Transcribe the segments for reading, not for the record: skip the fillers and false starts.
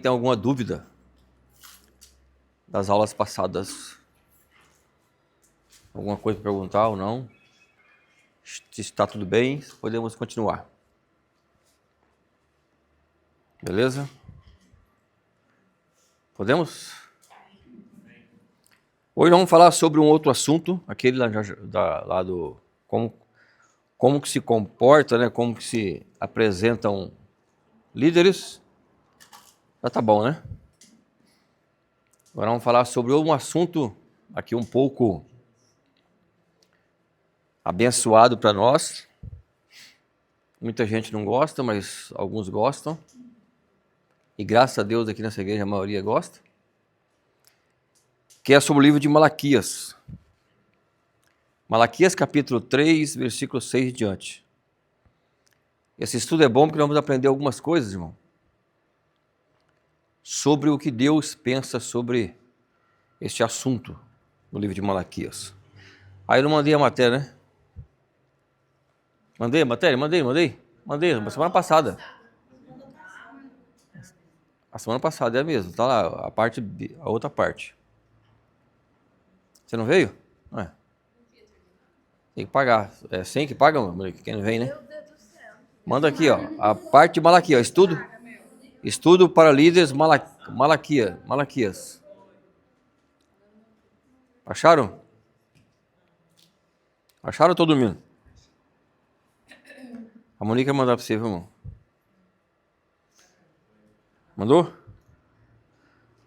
Tem alguma dúvida das aulas passadas? Alguma coisa para perguntar ou não? Se está tudo bem, podemos continuar. Beleza? Podemos? Hoje vamos falar sobre um outro assunto, aquele lá do como que se comporta, né? Como que se apresentam líderes. Já tá bom, né? Agora vamos falar sobre um assunto aqui um pouco abençoado para nós. Muita gente não gosta, mas alguns gostam. E graças a Deus aqui nessa igreja a maioria gosta. Que é sobre o livro de Malaquias. Malaquias capítulo 3, versículo 6 em diante. Esse estudo é bom porque nós vamos aprender algumas coisas, irmão. Sobre o que Deus pensa sobre este assunto no livro de Malaquias. Aí eu não mandei a matéria, né? Mandei a matéria? Mandei, na semana passada. A semana passada é mesmo, tá lá, a outra parte. Você não veio? Não é. Tem que pagar. É 100 que paga, moleque? Quem não vem, né? Meu Deus do céu. Manda aqui, ó. A parte de Malaquias, ó. Estudo para líderes Malaquias. Acharam? Acharam todo mundo? A Monique vai mandar para você, viu, irmão? Mandou?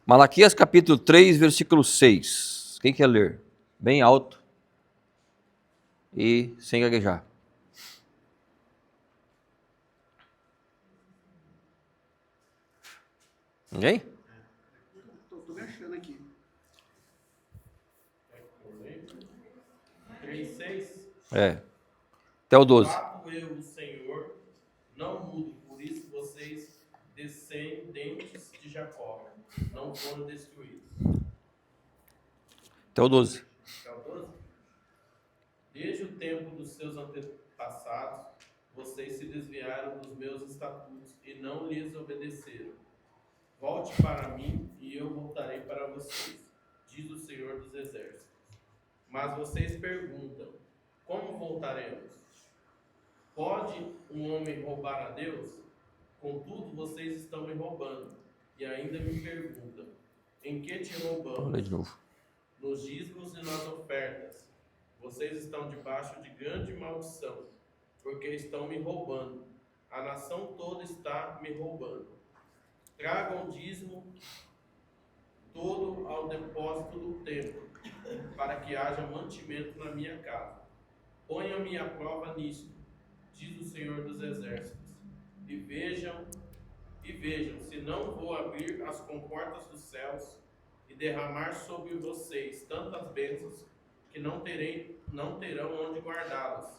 Malaquias capítulo 3, versículo 6. Quem quer ler? Bem alto e sem gaguejar. Ninguém? Tô me achando aqui. 3:6. É. Até o 12. Fato eu, o Senhor, não mudo, por isso vocês, descendentes de Jacó, não foram destruídos. Até o 12. Até o 12. Desde o tempo dos seus antepassados, vocês se desviaram dos meus estatutos e não lhes obedeceram. Volte para mim e eu voltarei para vocês, diz o Senhor dos Exércitos. Mas vocês perguntam, como voltaremos? Pode um homem roubar a Deus? Contudo, vocês estão me roubando. E ainda me perguntam, em que te roubamos? Vou ler de novo. Nos dízimos e nas ofertas. Vocês estão debaixo de grande maldição, porque estão me roubando. A nação toda está me roubando. Tragam o dízimo todo ao depósito do templo, para que haja mantimento na minha casa. Ponham-me à prova nisto, diz o Senhor dos Exércitos, e vejam, se não vou abrir as comportas dos céus e derramar sobre vocês tantas bênçãos que não terão onde guardá-las.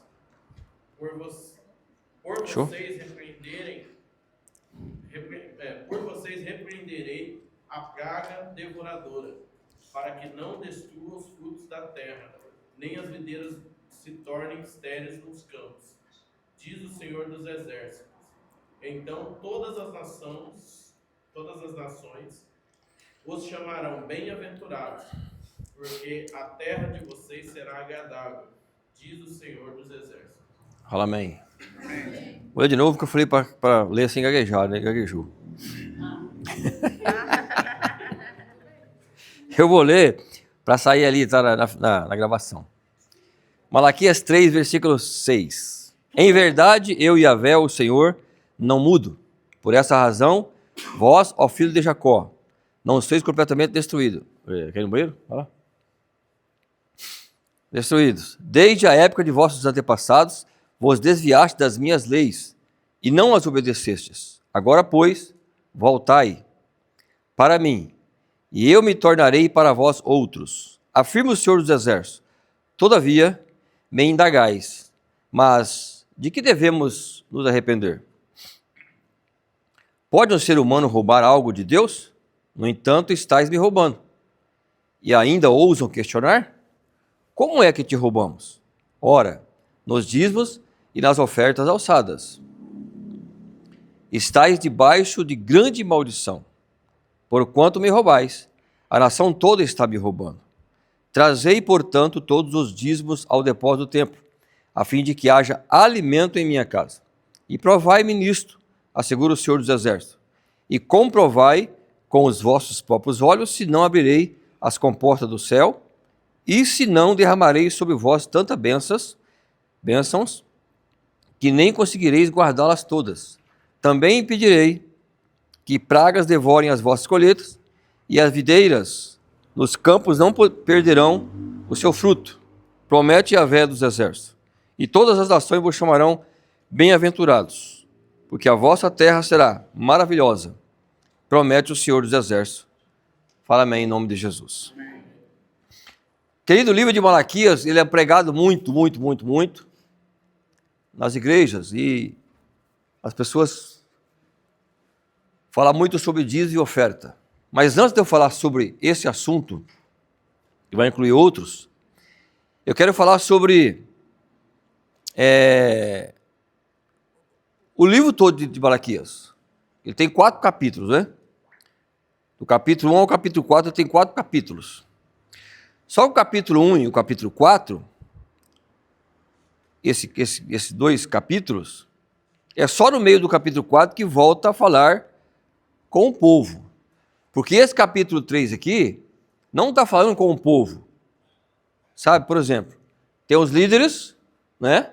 Por vocês repreenderei a praga devoradora, para que não destrua os frutos da terra, nem as videiras se tornem estéreis nos campos, diz o Senhor dos Exércitos. Então todas as nações os chamarão bem-aventurados, porque a terra de vocês será agradável, diz o Senhor dos Exércitos. Fala amém. Vou ler de novo que eu falei para ler sem gaguejar, né? Gaguejou. Eu vou ler para sair ali, tá na gravação. Malaquias 3, versículo 6. Em verdade, eu, Yahvé, o Senhor, não mudo. Por essa razão, vós, ó filho de Jacó, não sois completamente destruídos. Quer ir no banheiro? Vai lá. Destruídos. Desde a época de vossos antepassados, vos desviaste das minhas leis, e não as obedecestes. Agora, pois, voltai para mim, e eu me tornarei para vós outros. Afirma o Senhor dos Exércitos. Todavia, me indagais, mas de que devemos nos arrepender? Pode um ser humano roubar algo de Deus? No entanto, estáis me roubando. E ainda ousam questionar? Como é que te roubamos? Ora, nos dízimos e nas ofertas alçadas. Estais debaixo de grande maldição. porquanto me roubais. A nação toda está me roubando. Trazei, portanto, todos os dízimos ao depósito do templo, a fim de que haja alimento em minha casa. E provai-me nisto, assegura o Senhor dos Exércitos, e comprovai com os vossos próprios olhos, se não abrirei as comportas do céu, e se não derramarei sobre vós tantas bênçãos, que nem conseguireis guardá-las todas. Também impedirei que pragas devorem as vossas colheitas, e as videiras nos campos não perderão o seu fruto. Promete Yahvé dos Exércitos. E todas as nações vos chamarão bem-aventurados, porque a vossa terra será maravilhosa. Promete o Senhor dos Exércitos. Fala amém em nome de Jesus. Amém. Querido, o livro de Malaquias, ele é pregado muito nas igrejas, e as pessoas falam muito sobre dízimo e oferta. Mas antes de eu falar sobre esse assunto, que vai incluir outros, eu quero falar sobre o livro todo de Malaquias. Ele tem 4 capítulos, né? Do capítulo 1 ao capítulo 4 tem 4 capítulos. Só o capítulo 1 e o capítulo 4, esses 2 capítulos, é só no meio do capítulo 4 que volta a falar com o povo. Porque esse capítulo 3 aqui não está falando com o povo. Sabe, por exemplo, tem os líderes, né,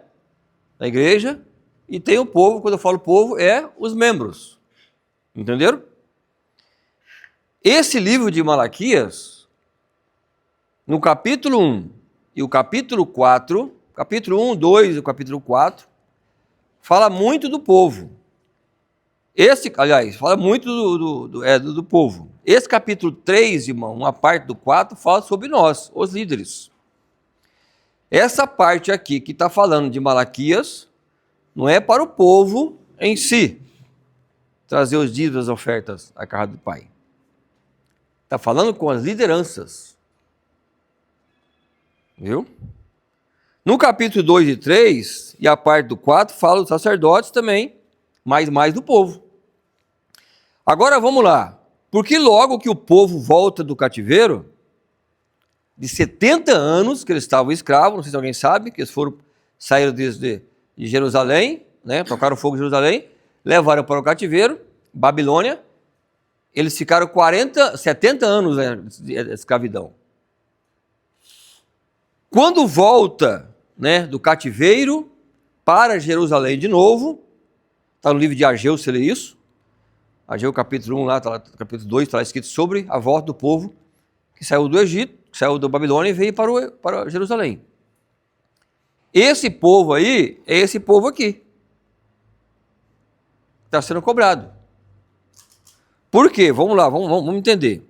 da igreja, e tem o povo. Quando eu falo povo, é os membros. Entenderam? Esse livro de Malaquias, no capítulo 1 e o capítulo 4, capítulo 1, 2 e o capítulo 4, fala muito do povo. Fala muito do povo. Esse capítulo 3, irmão, uma parte do 4, fala sobre nós, os líderes. Essa parte aqui que está falando de Malaquias, não é para o povo em si, trazer os dízimos, as ofertas à casa do Pai. Está falando com as lideranças. Viu? No capítulo 2 e 3, e a parte do 4, fala dos sacerdotes também, mas mais do povo. Agora vamos lá. Porque logo que o povo volta do cativeiro, de 70 anos que eles estavam escravos, não sei se alguém sabe, que eles saíram de Jerusalém, né, tocaram fogo em Jerusalém, levaram para o cativeiro, Babilônia, eles ficaram 70 anos de escravidão. Quando volta, né, do cativeiro para Jerusalém de novo, está no livro de Ageu, você lê isso, Ageu capítulo 1, lá, capítulo 2, está escrito sobre a volta do povo que saiu do Egito, que saiu da Babilônia e veio para Jerusalém. Esse povo aí é esse povo aqui. Está sendo cobrado. Por quê? Vamos lá, vamos entender.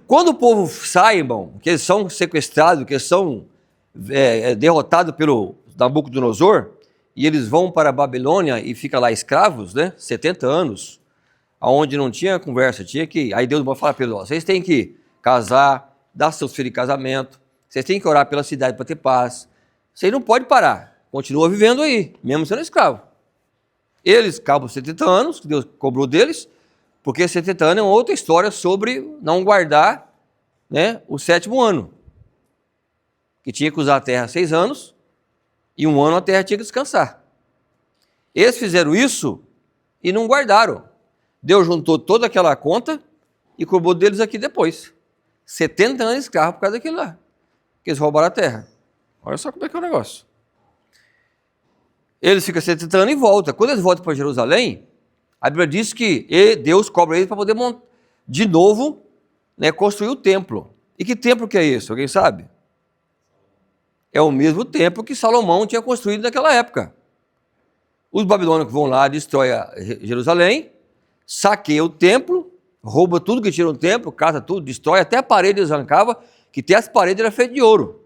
Quando o povo sai, irmão, que eles são sequestrados, que eles são derrotados pelo Nabucodonosor, e eles vão para a Babilônia e ficam lá escravos, né? 70 anos, onde não tinha conversa, tinha que... Aí Deus vai falar para eles, vocês têm que casar, dar seus filhos em casamento, vocês têm que orar pela cidade para ter paz, vocês não podem parar, continua vivendo aí, mesmo sendo escravo. Eles acabam 70 anos, que Deus cobrou deles, porque 70 anos é uma outra história sobre não guardar, né, o 7º ano, que tinha que usar a terra 6 anos, e 1 ano a terra tinha que descansar. Eles fizeram isso e não guardaram. Deus juntou toda aquela conta e cobrou deles aqui depois. 70 anos de escravo por causa daquilo lá, que eles roubaram a terra. Olha só como é que é o negócio. Eles ficam 70 anos e voltam. Quando eles voltam para Jerusalém, a Bíblia diz que Deus cobra eles para poder de novo, né, construir o templo. E que templo que é esse? Alguém sabe? É o mesmo templo que Salomão tinha construído naquela época. Os babilônicos vão lá, destroem Jerusalém, saqueiam o templo, roubam tudo que tinha no templo, cata tudo, destrói, até a parede eles arrancavam, que até as paredes eram feitas de ouro.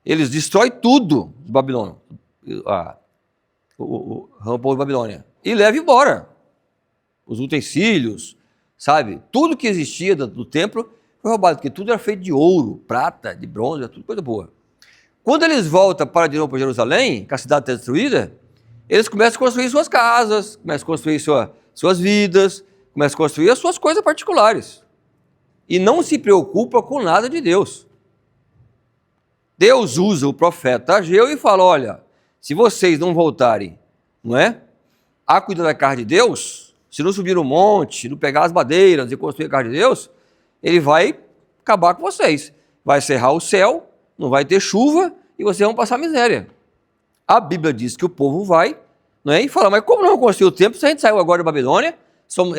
Eles destroem tudo, os babilônicos, o povo de Babilônia, e levam embora os utensílios, sabe? Tudo que existia do templo foi roubado, porque tudo era feito de ouro, prata, de bronze, tudo coisa boa. Quando eles voltam de novo para Jerusalém, que a cidade está destruída, eles começam a construir suas casas, começam a construir suas vidas, começa a construir as suas coisas particulares. E não se preocupa com nada de Deus. Deus usa o profeta Ageu e fala, olha, se vocês não voltarem, não é? A cuidar da casa de Deus, se não subir no monte, não pegar as madeiras e construir a casa de Deus, ele vai acabar com vocês. Vai cerrar o céu, não vai ter chuva e vocês vão passar miséria. A Bíblia diz que o povo vai, não é? E fala, mas como não construiu o templo se a gente saiu agora da Babilônia,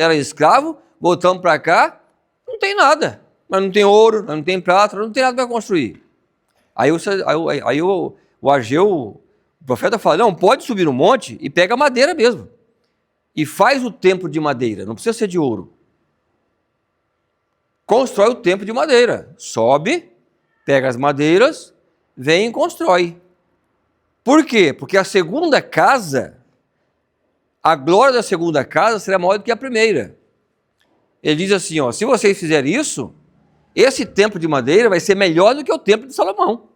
era escravo, voltamos para cá, não tem nada. Mas não tem ouro, não tem prata, não tem nada para construir. Aí o Ageu, o profeta fala, não, pode subir no monte e pega madeira mesmo. E faz o templo de madeira, não precisa ser de ouro. Constrói o templo de madeira. Sobe, pega as madeiras, vem e constrói. Por quê? Porque a segunda casa, a glória da segunda casa será maior do que a primeira. Ele diz assim, ó, se vocês fizerem isso, esse templo de madeira vai ser melhor do que o templo de Salomão.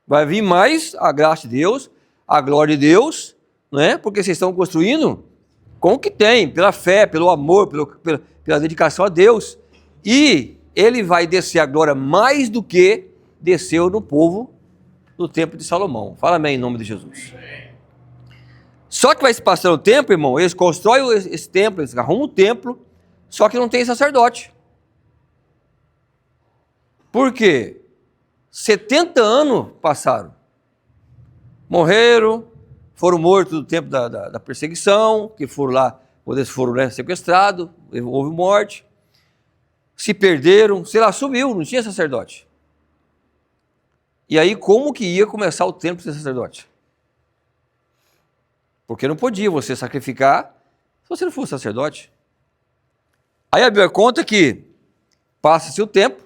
Vai vir mais a graça de Deus, a glória de Deus, né? Porque vocês estão construindo com o que tem, pela fé, pelo amor, pela dedicação a Deus. E ele vai descer a glória mais do que desceu no povo do templo de Salomão. Fala amém em nome de Jesus. Só que vai se passando o tempo, irmão, eles constroem esse templo, eles arrumam o templo, só que não tem sacerdote. Por quê? 70 anos passaram. Morreram, foram mortos no tempo da perseguição, que foram lá, quando eles foram, né, sequestrados, houve morte. Se perderam, sei lá, sumiu, não tinha sacerdote. E aí como que ia começar o templo sem sacerdote? Porque não podia você sacrificar se você não fosse sacerdote. Aí a Bíblia conta que passa-se o tempo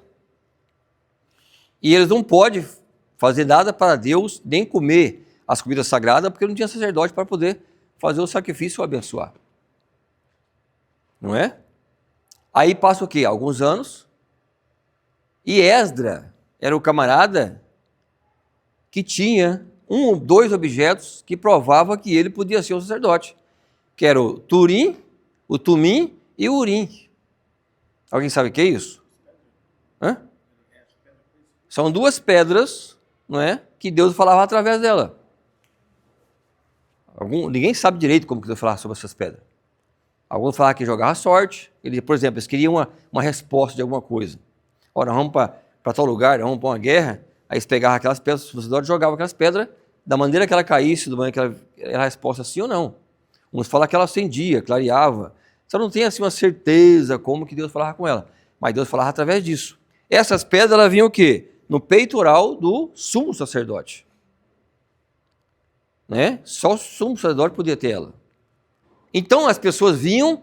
e eles não podem fazer nada para Deus, nem comer as comidas sagradas, porque não tinha sacerdote para poder fazer o sacrifício ou abençoar. Não é? Aí passa o quê? Alguns anos. E Esdra era o camarada que tinha dois objetos que provava que ele podia ser um sacerdote, que era o Turim, o Tumim e o Urim. Alguém sabe o que é isso? Hã? São duas pedras, não é, que Deus falava através dela. Ninguém sabe direito como que Deus falava sobre essas pedras. Alguns falavam que jogava sorte. Por exemplo, eles queriam uma resposta de alguma coisa. Ora, vamos para tal lugar, vamos para uma guerra. Aí eles pegavam aquelas pedras, os sacerdotes jogavam aquelas pedras, da maneira que ela caísse, da maneira que ela era a resposta sim ou não. Uns falam que ela acendia, clareava. Só não tem assim uma certeza como que Deus falava com ela. Mas Deus falava através disso. Essas pedras, elas vinham o quê? No peitoral do sumo sacerdote. Né? Só o sumo sacerdote podia ter ela. Então as pessoas vinham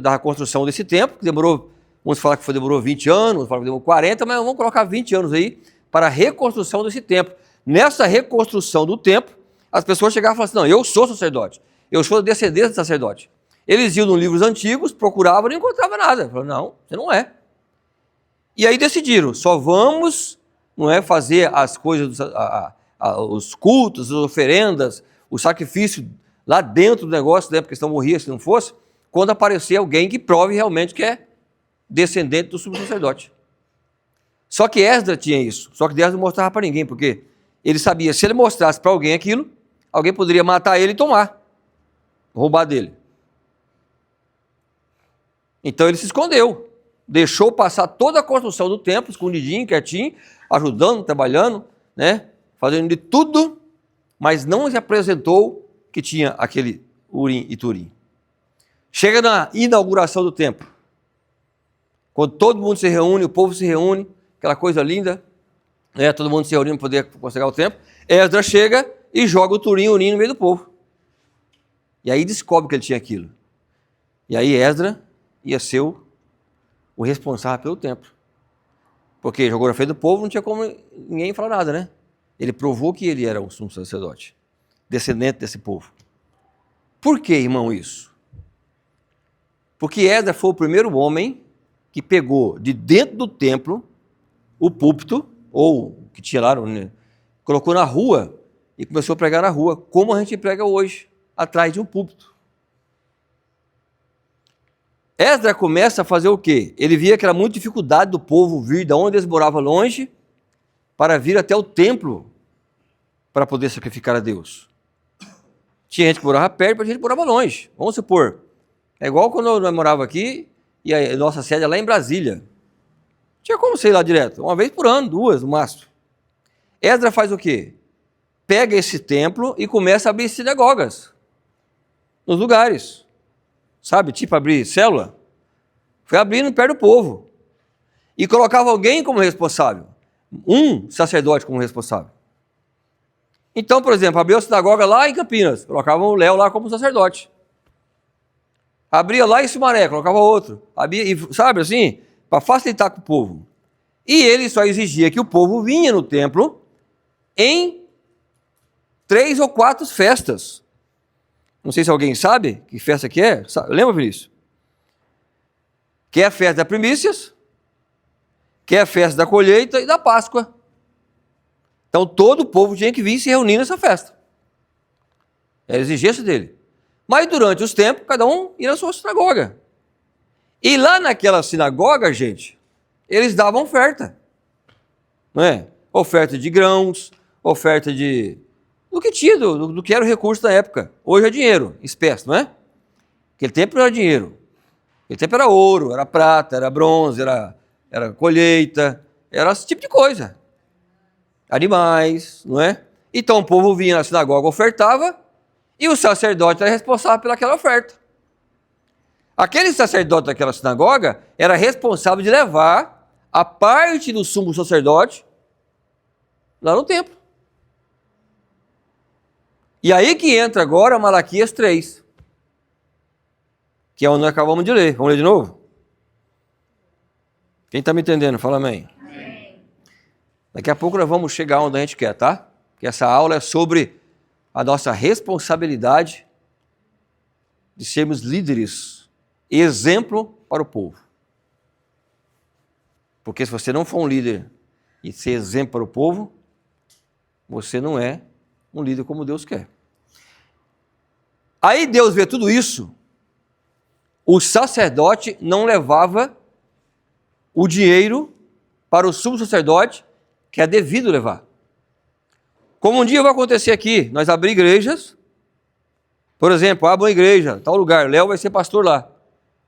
da construção desse templo, que demorou, uns falam que demorou 20 anos, uns falam que demorou 40, mas vamos colocar 20 anos aí para a reconstrução desse templo. Nessa reconstrução do templo, as pessoas chegavam e falavam assim, não, eu sou sacerdote, eu sou descendente de sacerdote. Eles iam nos livros antigos, procuravam e não encontravam nada. Falaram, não, você não é. E aí decidiram, só vamos, não é, fazer as coisas, os cultos, as oferendas, o sacrifício lá dentro do negócio, né, porque senão morria se não fosse, quando aparecer alguém que prove realmente que é descendente do sumo sacerdote. Só que Esdra tinha isso, só que Esdra não mostrava para ninguém, porque ele sabia, se ele mostrasse para alguém aquilo, alguém poderia matar ele e tomar, roubar dele. Então ele se escondeu, deixou passar toda a construção do templo, escondidinho, quietinho, ajudando, trabalhando, né, fazendo de tudo, mas não se apresentou que tinha aquele Urim e Turim. Chega na inauguração do templo, quando todo mundo se reúne, o povo se reúne, aquela coisa linda, né, todo mundo se reúne para poder consagrar o templo, Esdra chega e joga o Turim e o Urim no meio do povo. E aí descobre que ele tinha aquilo. E aí Esdra ia ser o responsável pelo templo. Porque jogou na frente do povo, não tinha como ninguém falar nada, né? Ele provou que ele era o sumo sacerdote, descendente desse povo. Por que, irmão, isso? Porque Esdra foi o primeiro homem que pegou de dentro do templo o púlpito, ou que tinha lá, né, colocou na rua e começou a pregar na rua, como a gente prega hoje, atrás de um púlpito. Esdras começa a fazer o quê? Ele via que era muita dificuldade do povo vir de onde eles moravam longe para vir até o templo para poder sacrificar a Deus. Tinha gente que morava perto, mas gente que morava longe. Vamos supor, é igual quando nós morava aqui e a nossa sede é lá em Brasília. Tinha como ser lá direto, uma vez por ano, 2 no máximo. Esdras faz o quê? Pega esse templo e começa a abrir sinagogas nos lugares. Sabe, tipo abrir célula? Foi abrindo perto do povo. E colocava alguém como responsável. Um sacerdote como responsável. Então, por exemplo, abriu a sinagoga lá em Campinas. Colocavam o Léo lá como sacerdote. Abria lá em Sumaré, colocava outro. Abria, sabe assim? Para facilitar com o povo. E ele só exigia que o povo vinha no templo em 3 ou 4 festas. Não sei se alguém sabe que festa que é. Lembra, Vinícius? Que é a festa das primícias, que é a festa da colheita e da Páscoa. Então todo o povo tinha que vir se reunir nessa festa. Era a exigência dele. Mas durante os tempos, cada um ia na sua sinagoga. E lá naquela sinagoga, gente, eles davam oferta. Não é? Oferta de grãos, oferta de... do que tinha, do que era o recurso da época. Hoje é dinheiro, espécie, não é? Aquele tempo não era dinheiro. Aquele tempo era ouro, era prata, era bronze, era colheita, era esse tipo de coisa. Animais, não é? Então o povo vinha na sinagoga, ofertava, e o sacerdote era responsável pelaquela oferta. Aquele sacerdote daquela sinagoga era responsável de levar a parte do sumo sacerdote lá no templo. E aí que entra agora Malaquias 3, que é onde nós acabamos de ler. Vamos ler de novo? Quem está me entendendo? Fala amém. Amém. Daqui a pouco nós vamos chegar onde a gente quer, tá? Porque essa aula é sobre a nossa responsabilidade de sermos líderes, exemplo para o povo. Porque se você não for um líder e ser exemplo para o povo, você não é um líder como Deus quer. Aí Deus vê tudo isso, o sacerdote não levava o dinheiro para o sumo sacerdote, que é devido levar. Como um dia vai acontecer aqui, nós abrimos igrejas, por exemplo, abra uma igreja, tal lugar, Léo vai ser pastor lá.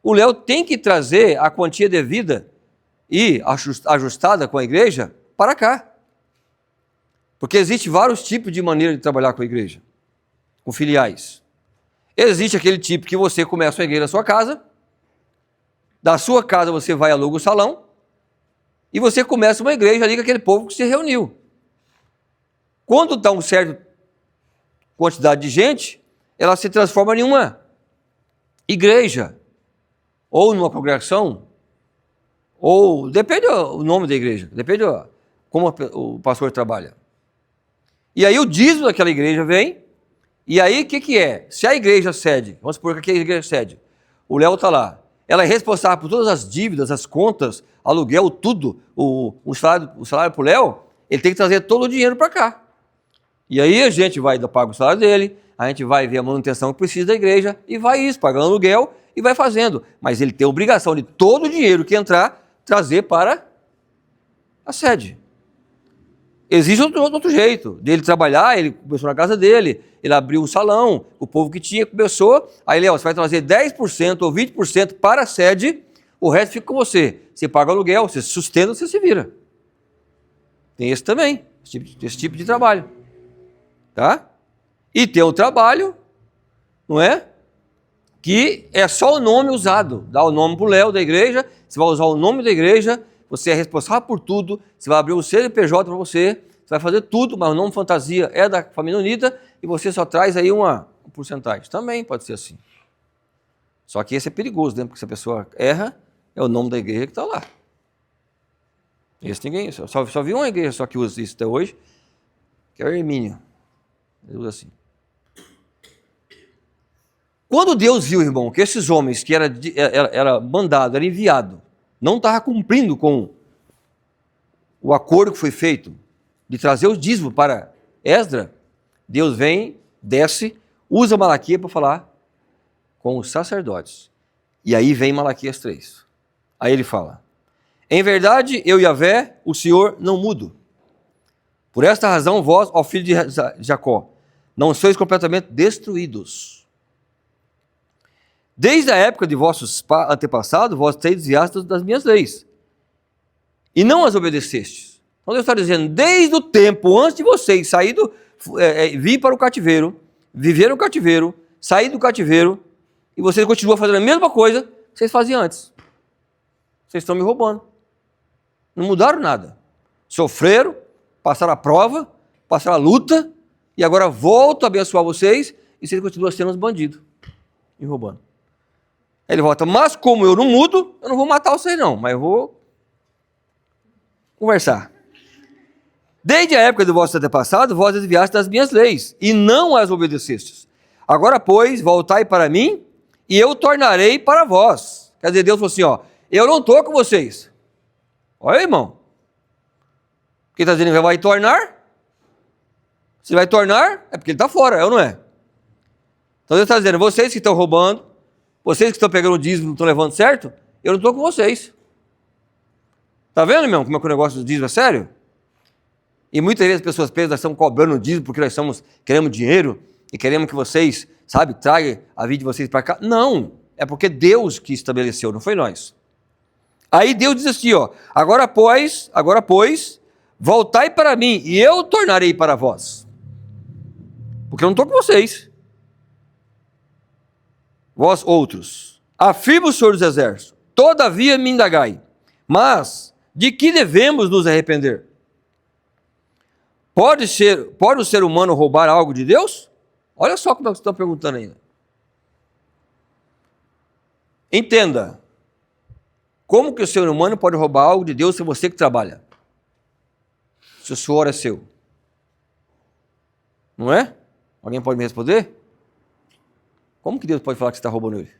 O Léo tem que trazer a quantia devida e ajustada com a igreja para cá. Porque existe vários tipos de maneira de trabalhar com a igreja, com filiais. Existe aquele tipo que você começa uma igreja na sua casa, da sua casa você vai e aluga o salão, e você começa uma igreja ali com aquele povo que se reuniu. Quando dá uma certa quantidade de gente, ela se transforma em uma igreja, ou numa congregação, ou depende do nome da igreja, depende como o pastor trabalha. E aí o dízimo daquela igreja vem, e aí o que é? Se a igreja cede, vamos supor que a igreja cede, o Léo está lá, ela é responsável por todas as dívidas, as contas, aluguel, tudo, o salário para o Léo, ele tem que trazer todo o dinheiro para cá. E aí a gente vai pagar o salário dele, a gente vai ver a manutenção que precisa da igreja, e vai isso, pagando aluguel, e vai fazendo. Mas ele tem a obrigação de todo o dinheiro que entrar, trazer para a sede. Existe outro jeito dele trabalhar, ele começou na casa dele, ele abriu um salão, o povo que tinha começou, aí Léo, você vai trazer 10% ou 20% para a sede, o resto fica com você. Você paga o aluguel, você se sustenta, você se vira. Tem esse também, esse tipo de trabalho. Tá? E tem o trabalho, não é? Que é só o nome usado. Dá o nome para o Léo da igreja, você vai usar o nome da igreja, você é responsável por tudo, você vai abrir um CNPJ para você vai fazer tudo, mas o nome fantasia é da família unida e você só traz aí uma porcentagem. Também pode ser assim. Só que esse é perigoso, né? Porque se a pessoa erra, é o nome da igreja que está lá. Esse ninguém, só vi uma igreja só que usa isso até hoje, que é o Hermínio. Ele usa assim. Quando Deus viu, irmão, que esses homens que era mandado, era enviado, não estavam cumprindo com o acordo que foi feito de trazer o dízimo para Esdras, Deus vem, desce, usa Malaquias para falar com os sacerdotes. E aí vem Malaquias 3. Aí ele fala: em verdade, eu, Yahvé, o Senhor, não mudo. Por esta razão, vós, ó filho de Jacó, não sois completamente destruídos. Desde a época de vossos antepassados, vós teis desviado das minhas leis, e não as obedecestes. Então Deus está dizendo, desde o tempo antes de vocês vir para o cativeiro, viver no cativeiro, sair do cativeiro, e vocês continuam fazendo a mesma coisa que vocês faziam antes. Vocês estão me roubando. Não mudaram nada. Sofreram, passaram a prova, passaram a luta, e agora volto a abençoar vocês, e vocês continuam sendo uns bandidos, me roubando. Aí ele volta, mas como eu não mudo, eu não vou matar vocês não, mas eu vou conversar. Desde a época do vosso antepassado, vós desviastes das minhas leis, e não as obedecestes. Agora, pois, voltai para mim, e eu tornarei para vós. Quer dizer, Deus falou assim, ó, eu não estou com vocês. Olha, irmão. Quem está dizendo que vai tornar? Se vai tornar, é porque ele está fora, é ou não é? Então Deus está dizendo, vocês que estão roubando, vocês que estão pegando o dízimo e não estão levando certo, eu não estou com vocês. Está vendo, irmão, como é que o negócio do dízimo é sério? E muitas vezes as pessoas pensam que nós estamos cobrando o dízimo porque nós queremos dinheiro e queremos que vocês, sabe, tragam a vida de vocês para cá. Não, é porque Deus que estabeleceu, não foi nós. Aí Deus diz assim, ó, agora pois, voltai para mim e eu tornarei para vós. Porque eu não estou com vocês. Vós outros, afirma o Senhor dos Exércitos, todavia me indagai, mas de que devemos nos arrepender? Pode o ser humano roubar algo de Deus? Olha só como é que vocês estão perguntando ainda. Entenda, como que o ser humano pode roubar algo de Deus se é você que trabalha? Se o suor é seu. Não é? Alguém pode me responder? Como que Deus pode falar que você está roubando ele?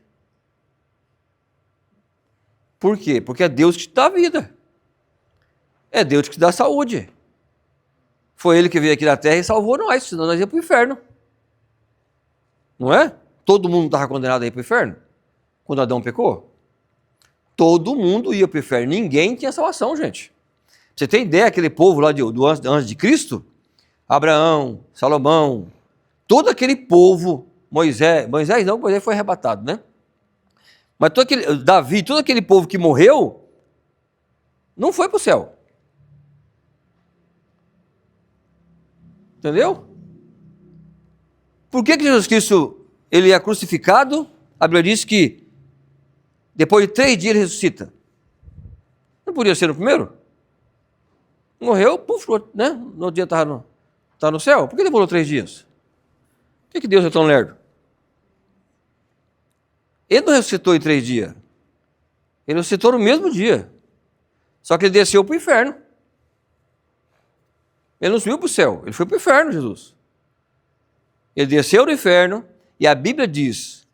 Por quê? Porque é Deus que te dá vida. É Deus que te dá saúde. Foi Ele que veio aqui na terra e salvou nós, senão nós íamos para o inferno. Não é? Todo mundo estava condenado a ir para o inferno? Quando Adão pecou? Todo mundo ia para o inferno. Ninguém tinha salvação, gente. Você tem ideia, aquele povo lá antes de Cristo? Abraão, Salomão, todo aquele povo, Moisés foi arrebatado, né? Mas Davi, todo aquele povo que morreu, não foi para o céu. Entendeu? Por que Jesus Cristo, ele é crucificado? A Bíblia diz que depois de 3 dias ele ressuscita. Não podia ser no primeiro? Morreu, puf, né? No dia estava no céu. Por que demorou 3 dias? Por que Deus é tão lerdo? Ele não ressuscitou em 3 dias. Ele ressuscitou no mesmo dia. Só que ele desceu para o inferno. Ele não subiu para o céu, ele foi para o inferno, Jesus. Ele desceu do inferno e a Bíblia diz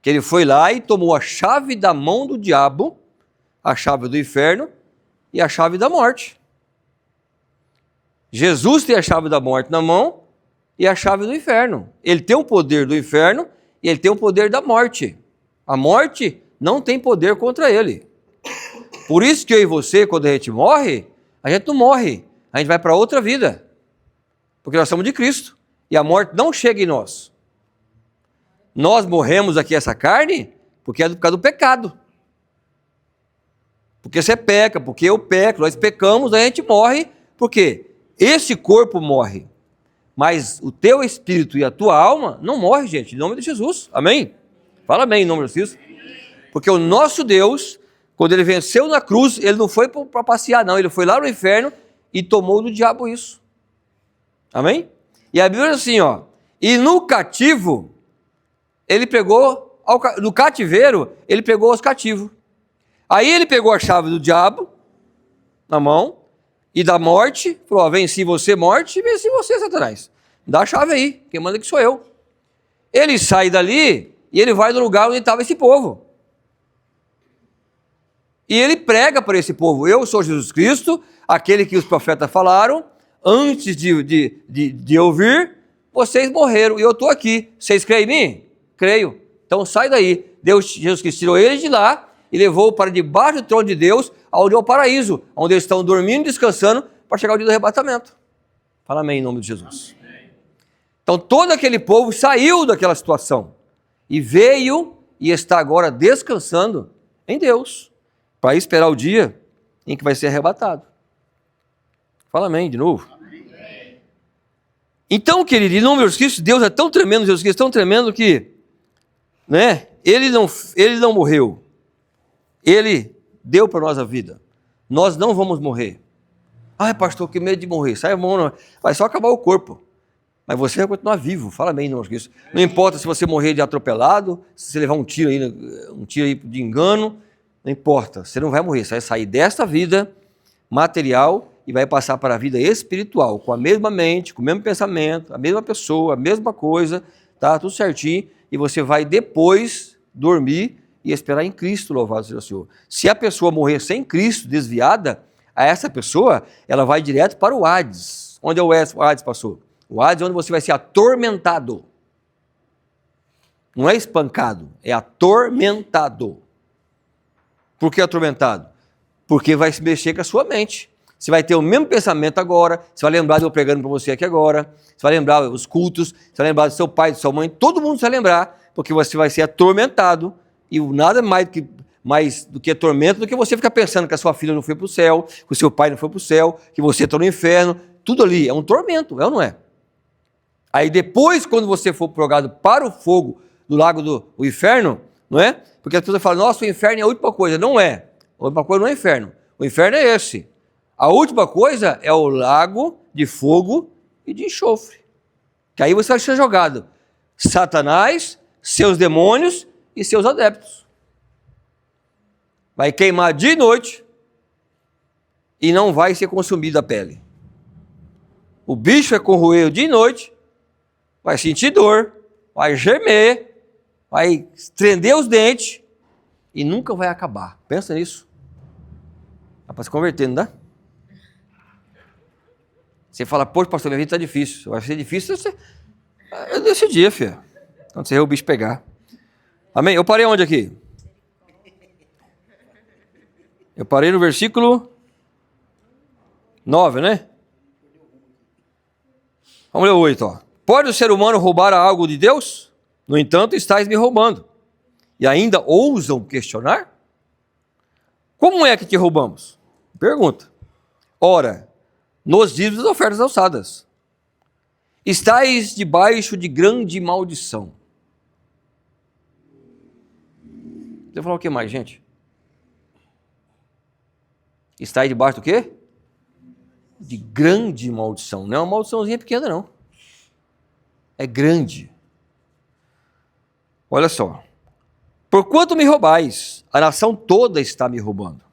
que ele foi lá e tomou a chave da mão do diabo, a chave do inferno e a chave da morte. Jesus tem a chave da morte na mão e a chave do inferno. Ele tem o poder do inferno e ele tem o poder da morte. A morte não tem poder contra ele. Por isso que eu e você, quando a gente morre, a gente não morre. A gente vai para outra vida, porque nós somos de Cristo, e a morte não chega em nós. Nós morremos aqui essa carne, porque é por causa do pecado. Porque você peca, porque eu peco, nós pecamos, a gente morre, porque esse corpo morre, mas o teu espírito e a tua alma não morrem, gente, em nome de Jesus, amém? Fala amém em nome de Jesus. Porque o nosso Deus, quando ele venceu na cruz, ele não foi para passear não, ele foi lá no inferno, e tomou do diabo isso. Amém? E a Bíblia diz assim, ó. E no cativo, ele pegou, no cativeiro, ele pegou os cativos. Aí ele pegou a chave do diabo, na mão, e da morte, falou, ó, venci você, morte, e venci você, Satanás. Dá a chave aí, quem manda que sou eu. Ele sai dali, e ele vai no lugar onde estava esse povo. E ele prega para esse povo, eu sou Jesus Cristo, aquele que os profetas falaram, antes de ouvir, vocês morreram, e eu estou aqui. Vocês creem em mim? Creio. Então sai daí. Jesus Cristo tirou eles de lá e levou para debaixo do trono de Deus, onde é o paraíso, onde eles estão dormindo e descansando para chegar o dia do arrebatamento. Fala amém em nome de Jesus. Então todo aquele povo saiu daquela situação e veio e está agora descansando em Deus, para esperar o dia em que vai ser arrebatado. Fala amém de novo. Amém. Então, querido, em nome de Jesus Cristo, Deus é tão tremendo, Jesus Cristo é tão tremendo que, né, ele não morreu. Ele deu para nós a vida. Nós não vamos morrer. Ai, pastor, que medo de morrer. Sai a mão, vai só acabar o corpo. Mas você vai continuar vivo. Fala bem, não, isso. Não importa se você morrer de atropelado, se você levar um tiro aí de engano, não importa. Você não vai morrer. Você vai sair desta vida material e vai passar para a vida espiritual, com a mesma mente, com o mesmo pensamento, a mesma pessoa, a mesma coisa, tá? Tudo certinho. E você vai depois dormir e esperar em Cristo, louvado seja o Senhor. Se a pessoa morrer sem Cristo, desviada, a essa pessoa, ela vai direto para o Hades. Onde é o Hades, pastor? O Hades é onde você vai ser atormentado. Não é espancado, é atormentado. Por que atormentado? Porque vai se mexer com a sua mente. Você vai ter o mesmo pensamento agora, você vai lembrar de eu pregando para você aqui agora, você vai lembrar os cultos, você vai lembrar do seu pai, de sua mãe, todo mundo vai lembrar, porque você vai ser atormentado, e nada mais do que tormento do que você ficar pensando que a sua filha não foi para o céu, que o seu pai não foi para o céu, que você está no inferno, tudo ali é um tormento, é ou não é? Aí depois, quando você for jogado para o fogo do lago do inferno, não é? Porque as pessoas falam, nossa, o inferno é a última coisa. Não é. A última coisa não é inferno. O inferno é esse. A última coisa é o lago de fogo e de enxofre. Que aí você vai ser jogado. Satanás, seus demônios e seus adeptos. Vai queimar de noite e não vai ser consumido a pele. O bicho vai corroer de noite, vai sentir dor, vai gemer, vai estender os dentes e nunca vai acabar. Pensa nisso. Dá para se converter, não dá? Você fala, poxa, pastor, minha vida está difícil. Vai ser difícil desse dia, filho. Quando você o bicho pegar. Amém? Eu parei onde aqui? Eu parei no versículo 9, né? Vamos ler o 8, ó. Pode o ser humano roubar algo de Deus? No entanto, estáis me roubando. E ainda ousam questionar? Como é que te roubamos? Pergunta. Ora, nos dízimos das ofertas alçadas. Estais debaixo de grande maldição. Você falou o que mais, gente? Estais debaixo do quê? De grande maldição. Não é uma maldiçãozinha pequena, não. É grande. Olha só. Porquanto me roubais, a nação toda está me roubando.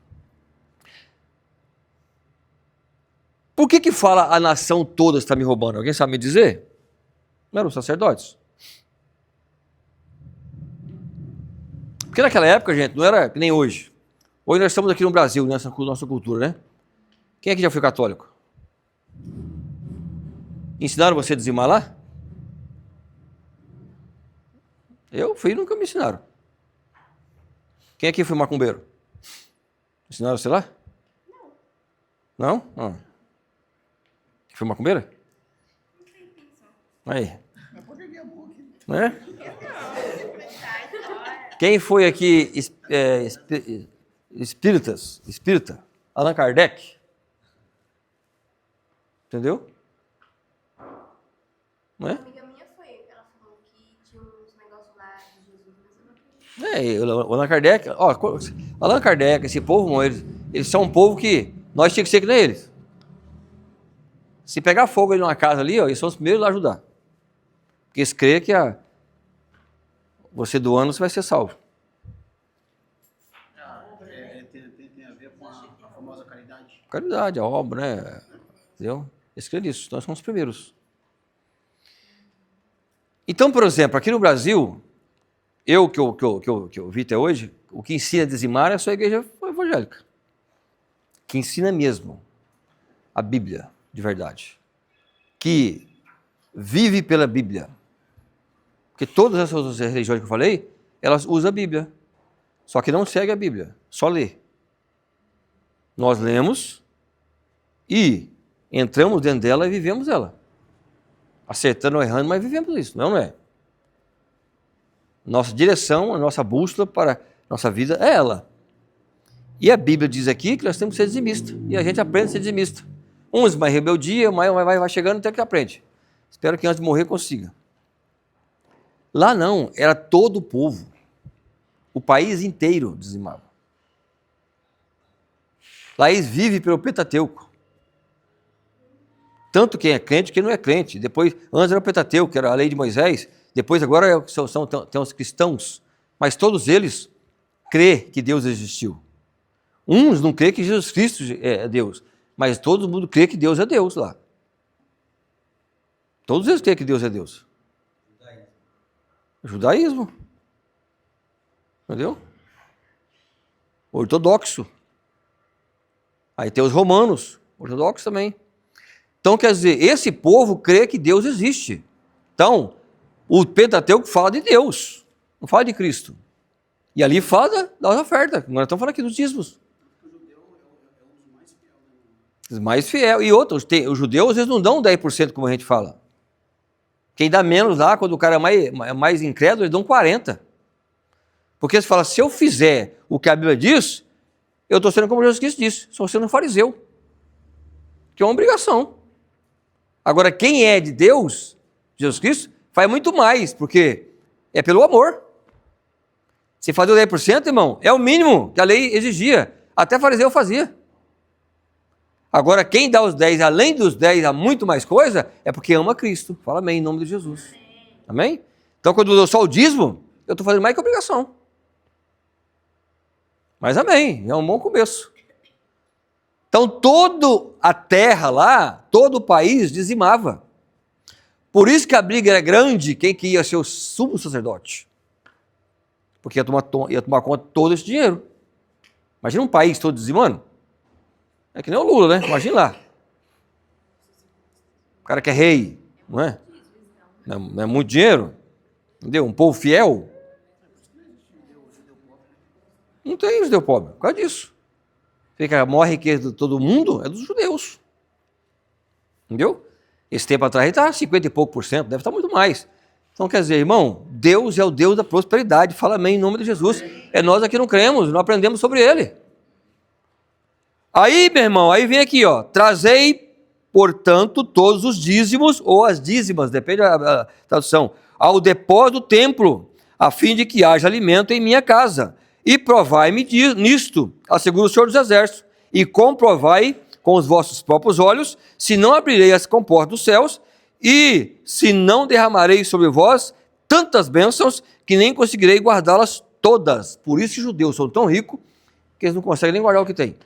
Por que fala a nação toda está me roubando? Alguém sabe me dizer? Não eram os sacerdotes? Porque naquela época, gente, não era que nem hoje. Hoje nós estamos aqui no Brasil, nessa nossa cultura, né? Quem aqui já foi católico? Ensinaram você a dizimar lá? Eu fui e nunca me ensinaram. Quem aqui foi macumbeiro? Ensinaram você lá? Não. Não? Foi macumbeira? Aí. Não é? Quem foi aqui espírita? Allan Kardec? Entendeu? Não é? Uma amiga minha foi, ela falou que tinha uns negócios lá de Jesus, mas eu não acredito. O Allan Kardec, Allan Kardec, esse povo, eles são um povo que nós tínhamos que ser que nem eles. Se pegar fogo ali numa casa ali, eles são os primeiros a ajudar. Porque eles creem que você doando, você vai ser salvo. Tem a ver com a famosa caridade. Caridade, a obra, né? Entendeu? Eles creem nisso, nós somos os primeiros. Então, por exemplo, aqui no Brasil, que eu vi até hoje, o que ensina a dizimar é só a igreja evangélica. Que ensina mesmo a Bíblia, de verdade. Que vive pela Bíblia. Porque todas essas religiões que eu falei, ela usa a Bíblia. Só que não segue a Bíblia, só lê. Nós lemos e entramos dentro dela e vivemos ela. Acertando ou errando, mas vivemos isso, não é? Nossa direção, a nossa bússola para a nossa vida é ela. E a Bíblia diz aqui que nós temos que ser dizimistas. E a gente aprende a ser dizimista. Uns mais rebeldia, mais vai chegando até que aprende. Espero que antes de morrer consiga. Lá não, era todo o povo. O país inteiro dizimava. Lá eles vivem pelo Pentateuco. Tanto quem é crente, quem não é crente. Depois, antes era o Pentateuco, que era a lei de Moisés. Depois agora tem os cristãos. Mas todos eles crê que Deus existiu. Uns não crê que Jesus Cristo é Deus. Mas todo mundo crê que Deus é Deus lá. Todos eles creem que Deus é Deus. Judaísmo. Entendeu? Ortodoxo. Aí tem os romanos, ortodoxos também. Então, quer dizer, esse povo crê que Deus existe. Então, o Pentateuco fala de Deus, não fala de Cristo. E ali fala das ofertas. Nós estamos falando aqui dos dízimos. O judeu é um dos mais fiéis. Os mais fiel. E outros, os judeus, eles não dão 10%, como a gente fala. Quem dá menos lá, quando o cara é mais incrédulo, eles dão 40%. Porque eles falam, se eu fizer o que a Bíblia diz, eu estou sendo como Jesus Cristo disse, estou sendo um fariseu. Que é uma obrigação. Agora, quem é de Deus, Jesus Cristo, faz muito mais, porque é pelo amor. Se fazer o 10%, irmão, é o mínimo que a lei exigia. Até fariseu fazia. Agora, quem dá os 10, além dos 10, a muito mais coisa, é porque ama Cristo. Fala amém, em nome de Jesus. Amém? Então, quando eu dou só o dízimo, eu estou fazendo mais que obrigação. Mas amém, é um bom começo. Então, toda a terra lá, todo o país dizimava. Por isso que a briga era grande, quem que ia ser o sumo sacerdote. Porque ia tomar conta de todo esse dinheiro. Imagina um país todo dizimando. É que nem o Lula, né? Imagina lá. O cara que é rei, não é? Não é muito dinheiro. Entendeu? Um povo fiel. Não tem judeu pobre, por causa disso. Fica a maior riqueza de todo mundo é dos judeus. Entendeu? Esse tempo atrás está 50 e pouco por cento, deve estar muito mais. Então, quer dizer, irmão, Deus é o Deus da prosperidade. Fala amém em nome de Jesus. É nós aqui não cremos, não aprendemos sobre Ele. Aí, meu irmão, aí vem aqui, ó. Trazei, portanto, todos os dízimos, ou as dízimas, depende da tradução, ao depósito do templo, a fim de que haja alimento em minha casa. E provai-me nisto, assegura o Senhor dos Exércitos, e comprovai com os vossos próprios olhos, se não abrirei as comportas dos céus, e se não derramarei sobre vós tantas bênçãos, que nem conseguirei guardá-las todas. Por isso que os judeus são tão ricos, que eles não conseguem nem guardar o que tem.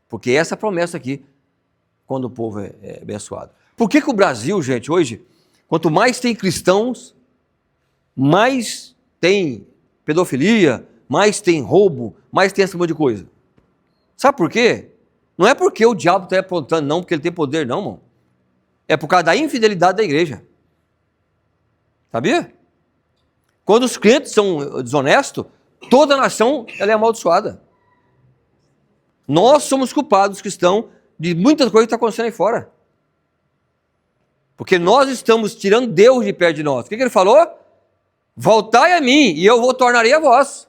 Porque essa é a promessa aqui, quando o povo é abençoado. Por que o Brasil, gente, hoje, quanto mais tem cristãos, mais tem pedofilia, mais tem roubo, mais tem essa monte de coisa? Sabe por quê? Não é porque o diabo está aprontando, não, porque ele tem poder, não, irmão. É por causa da infidelidade da igreja. Sabia? Quando os crentes são desonestos, toda a nação ela é amaldiçoada. Nós somos culpados, cristãos, de muitas coisas que estão acontecendo aí fora. Porque nós estamos tirando Deus de perto de nós. O que ele falou? Voltai a mim e eu vou tornarei a vós.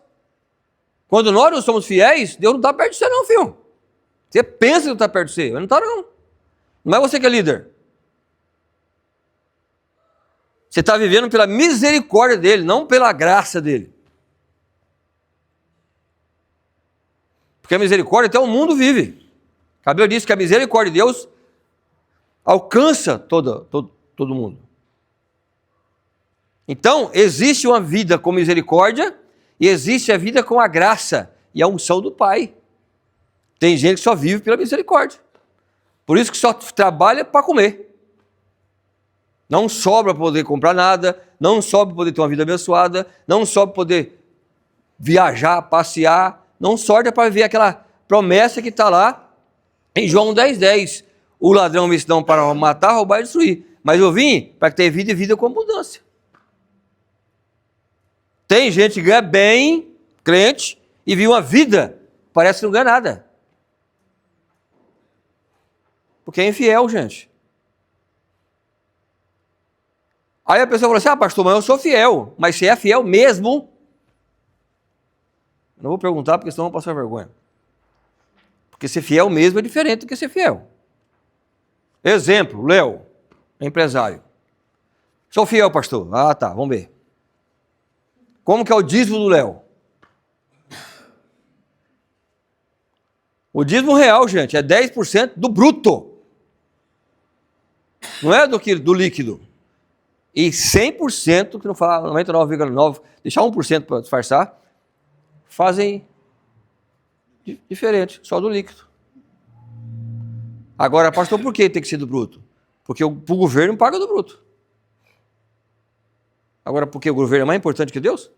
Quando nós não somos fiéis, Deus não está perto de você não, filho. Você pensa que não está perto de você, mas não está não. Não é você que é líder. Você está vivendo pela misericórdia dele, não pela graça dele. Porque a misericórdia até o mundo vive. A Bíblia diz que a misericórdia de Deus alcança todo mundo. Então, existe uma vida com misericórdia e existe a vida com a graça e a unção do Pai. Tem gente que só vive pela misericórdia. Por isso que só trabalha para comer. Não sobra para poder comprar nada, não sobra para poder ter uma vida abençoada, não sobra para poder viajar, passear, não sobra para ver aquela promessa que está lá em João 10:10. O ladrão me senão para matar, roubar e destruir. Mas eu vim para ter vida e vida com abundância. Tem gente que ganha bem, crente, e vive uma vida, parece que não ganha nada. Porque é infiel, gente. Aí a pessoa fala assim, pastor, mas eu sou fiel. Mas se é fiel mesmo, não vou perguntar, porque senão eu vou passar vergonha. Porque ser fiel mesmo é diferente do que ser fiel. Exemplo, Léo, empresário. Sou fiel, pastor. Ah, tá, vamos ver. Como que é o dízimo do Léo? O dízimo real, gente, é 10% do bruto. Não é do líquido. E 100%, que não fala 99,9%, deixar 1% para disfarçar, fazem diferente, só do líquido. Agora, pastor, por que tem que ser do bruto? Porque o governo paga do bruto. Agora, porque o governo é mais importante que Deus?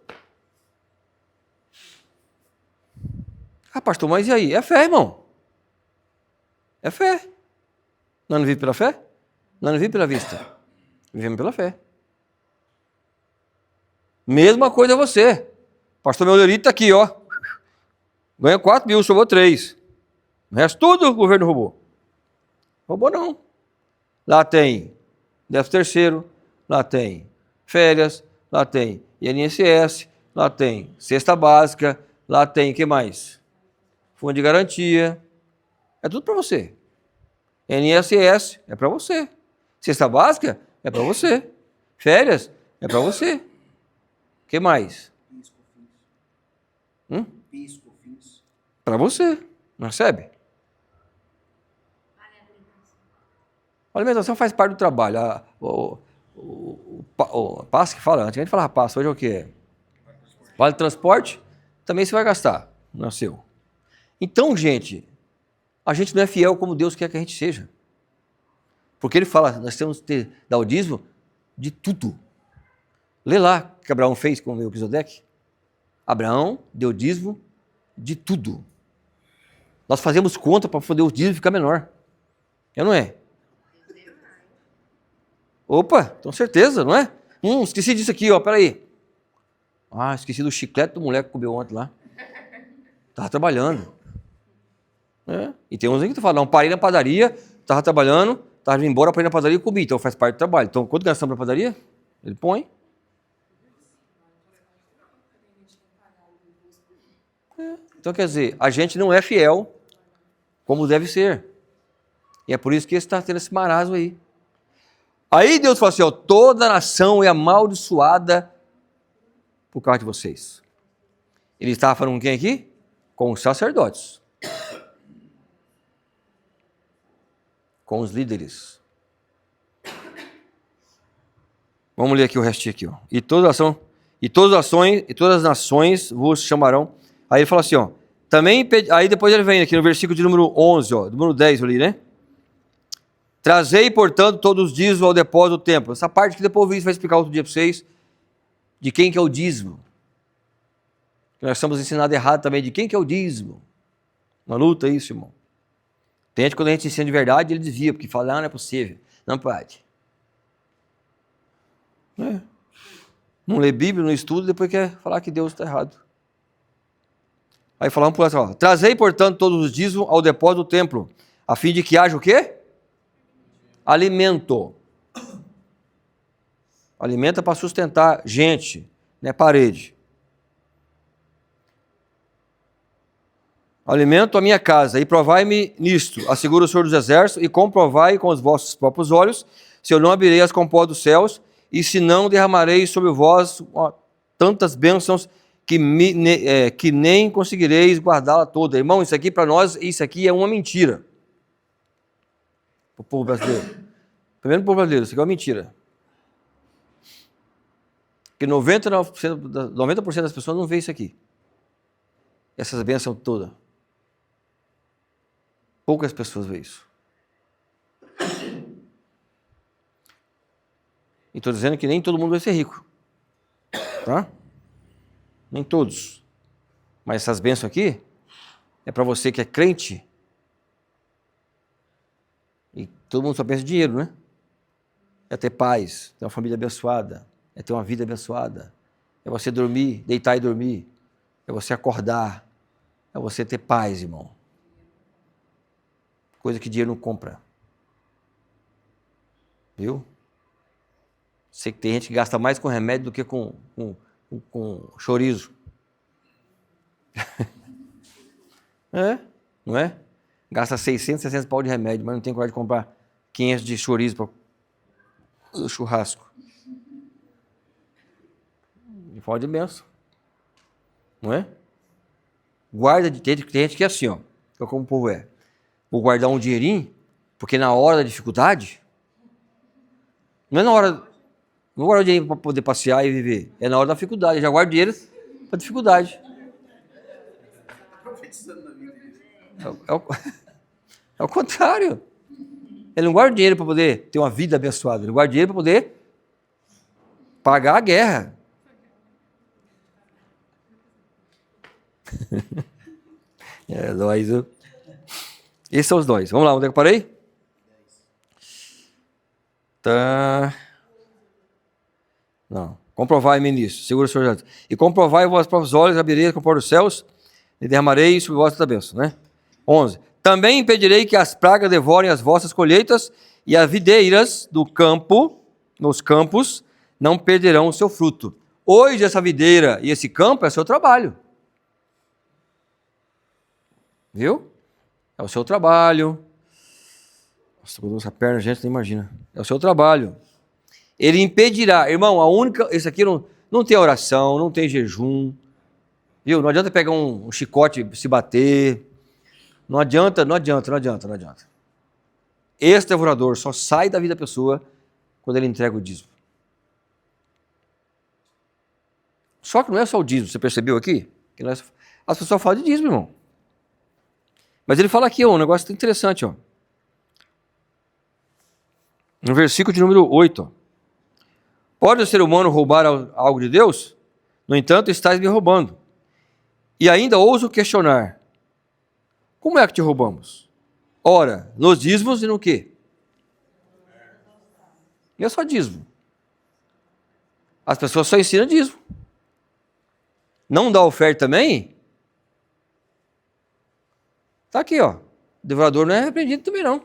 Ah, pastor, mas e aí? É fé, irmão. É fé. Nós não vivemos pela fé? Nós não vivemos pela vista. Vivemos pela fé. Mesma coisa você. Pastor Melhorito está aqui, ó. Ganha 4 mil, sobrou 3. O resto tudo o governo roubou. Roubou não. Lá tem 13º, lá tem férias, lá tem INSS, lá tem cesta básica, lá tem, o que mais? Fundo de garantia. É tudo para você. INSS é para você. Cesta básica é para você. Férias é para você. O que mais? Para você. Não recebe? A alimentação faz parte do trabalho. O passe que fala, antigamente falava passe, hoje é o que? Vale transporte, também você vai gastar, não é seu. Então, gente, a gente não é fiel como Deus quer que a gente seja. Porque Ele fala, nós temos que dar o dízimo de tudo. Lê lá o que Abraão fez com o Melquisedeque. Abraão deu dízimo de tudo. Nós fazemos conta para poder o dízimo ficar menor. É ou não é? Opa, com certeza, não é? Esqueci disso aqui, ó, peraí. Ah, esqueci do chiclete do moleque que comeu ontem lá. Estava trabalhando. É. E tem uns aí que tu fala, não, parei na padaria, estava trabalhando, estava indo embora, parei na padaria e comi. Então faz parte do trabalho. Então, quanto gastamos na padaria? Ele põe. É. Então, quer dizer, a gente não é fiel como deve ser. E é por isso que está tendo esse marasmo aí. Aí Deus fala assim, ó, toda a nação é amaldiçoada por causa de vocês. Ele estava falando com quem aqui? Com os sacerdotes. Com os líderes. Vamos ler aqui o restinho aqui, ó. E todas as nações vos chamarão. Aí ele fala assim, ó, também, aí depois ele vem aqui no versículo de número 11, ó, número 10 ali, né? Trazei, portanto, todos os dízimos ao depósito do templo. Essa parte que depois o Vinícius vai explicar outro dia para vocês, de quem que é o dízimo. Nós estamos ensinando errado também de quem que é o dízimo. Uma luta isso, irmão. Tem gente, quando a gente ensina de verdade, ele desvia, porque fala, não é possível, não pode. É. Não lê Bíblia, não estuda, depois quer falar que Deus está errado. Aí falamos por essa, ó, trazei, portanto, todos os dízimos ao depósito do templo, a fim de que haja o quê? Alimento. Alimento é para sustentar gente, não é parede. Alimento a minha casa, e provai-me nisto, assegura o Senhor dos Exércitos, e comprovai com os vossos próprios olhos, se eu não abrirei as comportas dos céus, e se não derramarei sobre vós tantas bênçãos que nem conseguireis guardá-la toda. Irmão, isso aqui para nós, isso aqui é uma mentira. Para o povo brasileiro. Primeiro povo brasileiro, isso aqui é uma mentira. Porque 90% das pessoas não vê isso aqui. Essas bênçãos todas. Poucas pessoas veem isso. E estou dizendo que nem todo mundo vai ser rico. Tá? Nem todos. Mas essas bênçãos aqui é para você que é crente. E todo mundo só pensa em dinheiro, né? É ter paz, ter uma família abençoada, é ter uma vida abençoada, É você dormir, deitar e dormir. É você acordar. É você ter paz, irmão. Coisa que dinheiro não compra. Viu? Sei que tem gente que gasta mais com remédio do que com chorizo. Não é? Gasta 600, 700 pau de remédio, mas não tem coragem de comprar 500 de chorizo para o churrasco. E fala de benção. Não é? Guarda, tem gente que é assim, ó. Como o povo é. Vou guardar um dinheirinho, porque na hora da dificuldade, não é na hora, não guardo dinheiro para poder passear e viver, é na hora da dificuldade. Eu já guardo dinheiro para dificuldade. Profetizando na vida. É o contrário. Ele não guarda dinheiro para poder ter uma vida abençoada, ele guarda dinheiro para poder pagar a guerra. Nós. Esses são os nós. Vamos lá, onde é que eu parei? Tá. Não. Comprovai-me nisso. Segura o Senhor. E comprovai vós próprios olhos, abrireis com o pôr dos céus, e derramarei sobre vós esta bênção, né? 11. Também impedirei que as pragas devorem as vossas colheitas, e as videiras do campo, nos campos, não perderão o seu fruto. Hoje essa videira e esse campo é seu trabalho. Viu? É o seu trabalho. Nossa, com essa perna, a gente não imagina. É o seu trabalho. Ele impedirá. Irmão, esse aqui não tem oração, não tem jejum. Viu? Não adianta pegar um chicote e se bater. Não adianta. Esse devorador só sai da vida da pessoa quando ele entrega o dízimo. Só que não é só o dízimo, você percebeu aqui? Que as pessoas falam de dízimo, irmão. Mas ele fala aqui, ó, um negócio interessante, ó. No versículo de número 8. Ó. Pode o ser humano roubar algo de Deus? No entanto, estás me roubando. E ainda ouso questionar. Como é que te roubamos? Ora, nos dízimos e no quê? E é só dízimo. As pessoas só ensinam dízimo. Não dá oferta também? Está aqui, ó. O devorador não é repreendido também, não.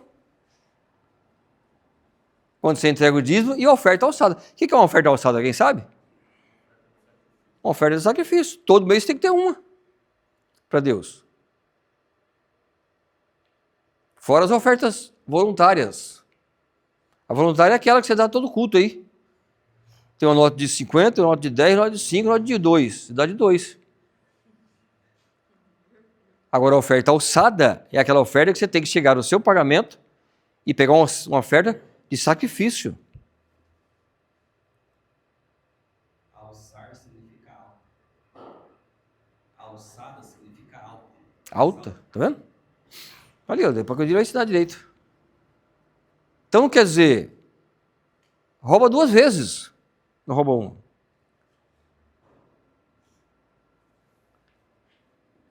Quando você entrega o dízimo e a oferta alçada. O que é uma oferta alçada? Alguém sabe? Uma oferta de sacrifício. Todo mês tem que ter uma para Deus. Fora as ofertas voluntárias. A voluntária é aquela que você dá todo culto aí. Tem uma nota de 50, uma nota de 10, uma nota de 5, uma nota de 2. Você dá de 2. Agora, a oferta alçada é aquela oferta que você tem que chegar no seu pagamento e pegar uma oferta de sacrifício. Alçar significa alto. Alçada significa alto. Alta, tá vendo? Ali, ó, depois que eu digo vai ensinar direito. Então, quer dizer, rouba 2 vezes, não rouba uma.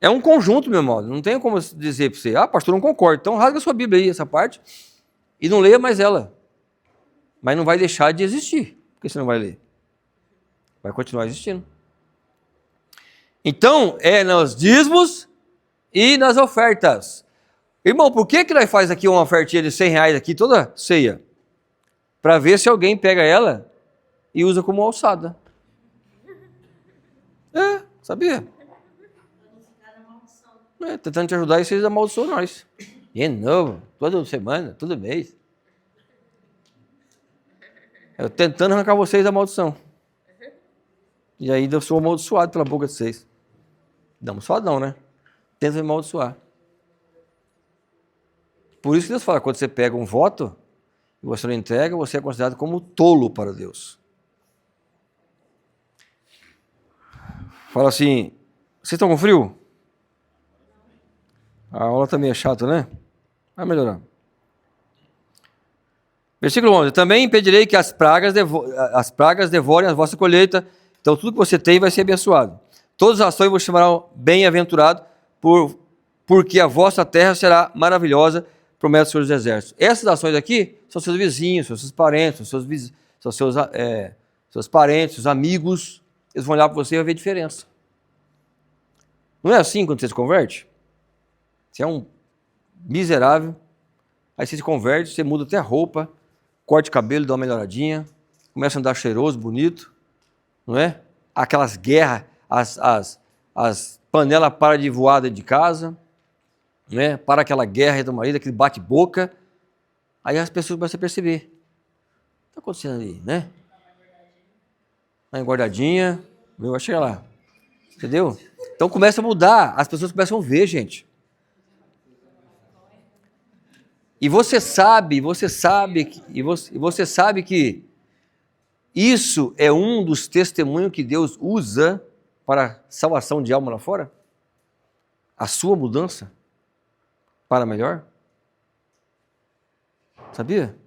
É um conjunto, meu irmão. Não tem como dizer para você, pastor, não concordo. Então rasga a sua Bíblia aí, essa parte, e não leia mais ela. Mas não vai deixar de existir, porque você não vai ler. Vai continuar existindo. Então, é nos dízimos e nas ofertas. Irmão, por que nós faz aqui uma ofertinha de R$100 aqui, toda ceia? Para ver se alguém pega ela e usa como alçada. Sabia? Tentando te ajudar e vocês amaldiçoam nós. De novo, toda semana, todo mês. Eu tentando arrancar vocês da maldição. E aí eu sou amaldiçoado pela boca de vocês. Não, amaldiçoado não, né? Tenta me amaldiçoar. Por isso que Deus fala, quando você pega um voto e você não entrega, você é considerado como tolo para Deus. Fala assim, vocês estão com frio? A aula também é chata, né? Vai melhorar. Versículo 11. Também impedirei que as pragas devorem a vossa colheita. Então tudo que você tem vai ser abençoado. Todas as ações vos chamarão bem-aventurado, porque a vossa terra será maravilhosa, promete o Senhor dos Exércitos. Essas ações aqui são seus vizinhos, são seus parentes, são seus parentes, seus amigos. eles vão olhar para você e vai ver diferença. Não é assim quando você se converte? Você é um miserável, aí você se converte, você muda até a roupa, corta o cabelo, dá uma melhoradinha, começa a andar cheiroso, bonito, não é? Aquelas guerras, as panelas param de voar dentro de casa, não é? Para aquela guerra do marido, aquele bate-boca, aí as pessoas começam a perceber. O que está acontecendo ali, né? Está engordadinha, vai chegar lá, entendeu? Então começa a mudar, as pessoas começam a ver, gente. E você sabe que isso é um dos testemunhos que Deus usa para salvação de alma lá fora? A sua mudança para melhor? Sabia?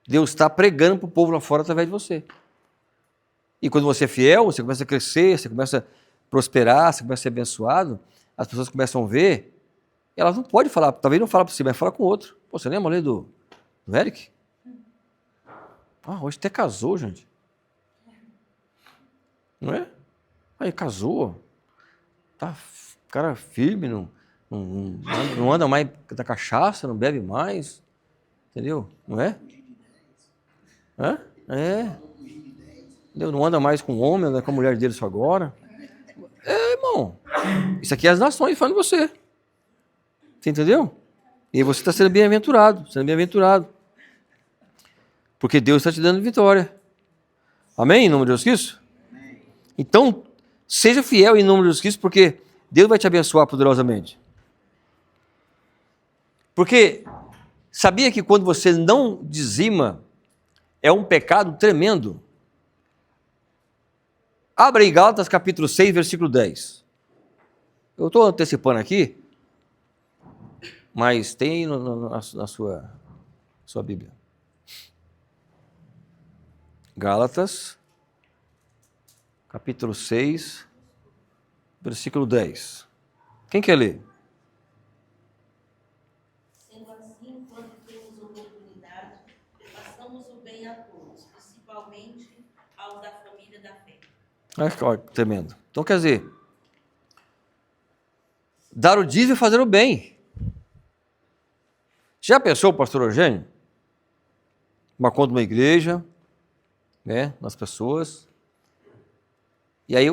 Deus está pregando para o povo lá fora através de você. E quando você é fiel, você começa a crescer, você começa a prosperar, você começa a ser abençoado, as pessoas começam a ver, e elas não podem falar, talvez não fala para você, mas fala com o outro. Pô, você lembra ali do Eric? Hoje até casou, gente. Não é? Aí casou. Tá cara firme, não anda mais da cachaça, não bebe mais. Entendeu? Não é? É. Entendeu? Não anda mais com o homem, anda com a mulher dele só agora. Irmão. Isso aqui é as nações falando você. Você entendeu? E você está sendo bem-aventurado, Porque Deus está te dando vitória. Amém? Em nome de Jesus Cristo? Então, seja fiel em nome de Jesus Cristo, porque Deus vai te abençoar poderosamente. Porque sabia que quando você não dizima, é um pecado tremendo? Abra aí Gálatas capítulo 6, versículo 10. Eu estou antecipando aqui, mas tem na sua Bíblia. Gálatas, capítulo 6, versículo 10. Quem quer ler? Sendo assim, quando temos oportunidade, façamos o bem a todos, principalmente aos da família da fé. Olha, tremendo. Então, quer dizer, dar o dízimo e fazer o bem. Já pensou, pastor Eugênio? Uma conta de uma igreja, né, nas pessoas. E aí,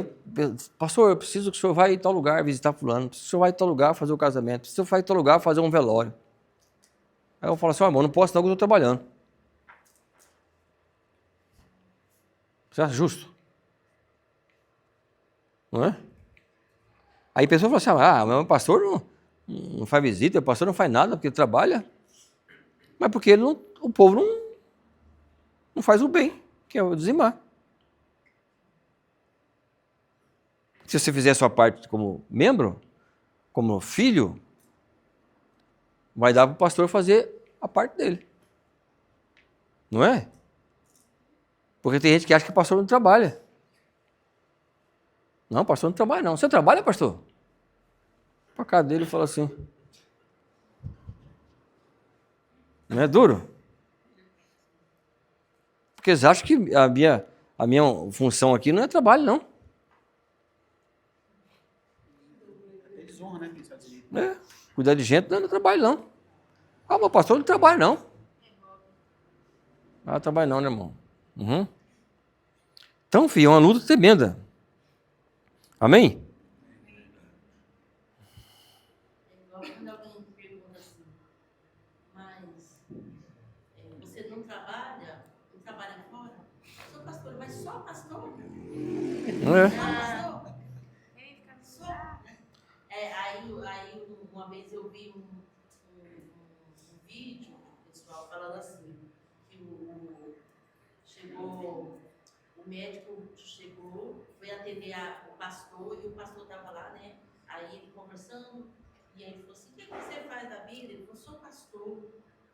pastor, eu preciso que o senhor vá em tal lugar visitar fulano, preciso que o senhor vá em tal lugar fazer o casamento, preciso que o senhor vá em tal lugar fazer um velório. Aí eu falo assim, irmão, não posso não, que eu estou trabalhando. Você acha justo? Não é? Aí a pessoa fala assim, meu pastor não faz visita, o pastor não faz nada, porque ele trabalha. Mas porque o povo não faz o bem, que é o dizimar. Se você fizer a sua parte como membro, como filho, vai dar para o pastor fazer a parte dele. Não é? Porque tem gente que acha que o pastor não trabalha. Não, pastor não trabalha não. Você trabalha, pastor? Para cá dele e fala assim. Não é duro? Porque eles acham que a minha função aqui não é trabalho, não. É desonra, né? Pensar desse jeito. Cuidar de gente não é trabalho, não. Meu pastor não trabalha, não. Não trabalha não, né, irmão? Uhum. Então, filho, é uma luta tremenda. Amém? Quando alguém pergunta assim, mas você não trabalha fora? Sou pastor, mas só pastor? Pastor? Só. Aí uma vez eu vi um vídeo, pessoal, falando assim, que o médico chegou, foi atender o pastor, e o pastor estava lá, né? Aí ele conversando, e aí ele falou assim, o que você faz da vida? Ele falou, sou pastor.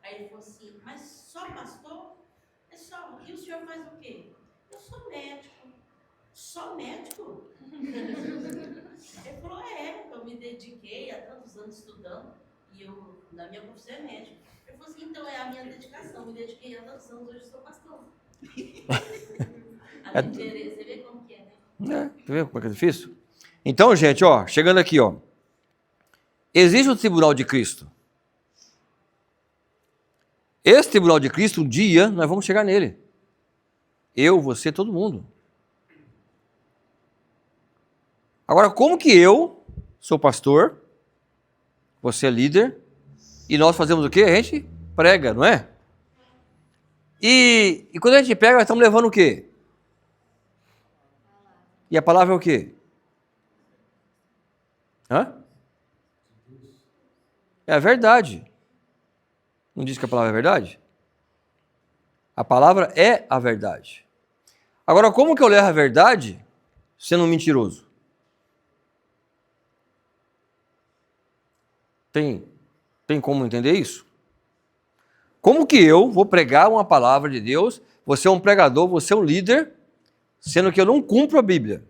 Aí ele falou assim, mas só pastor? É só. E o senhor faz o quê? Eu sou médico. Só médico? Ele falou, eu me dediquei há tantos anos estudando, e na minha profissão é médico. Ele falou assim, então é a minha dedicação, me dediquei há tantos anos, hoje sou pastor. Você vê como que é, né? Tá vendo como é que é difícil? Então, gente, ó, chegando aqui, ó. Existe o tribunal de Cristo. Esse tribunal de Cristo, um dia, nós vamos chegar nele. Eu, você, todo mundo. Agora, como que eu sou pastor, você é líder, e nós fazemos o quê? A gente prega, não é? E quando a gente prega, nós estamos levando o quê? E a palavra é o quê? Hã? É a verdade. Não diz que a palavra é a verdade? A palavra é a verdade. Agora, como que eu levo a verdade sendo um mentiroso? Tem como entender isso? Como que eu vou pregar uma palavra de Deus, você é um pregador, você é um líder, sendo que eu não cumpro a Bíblia?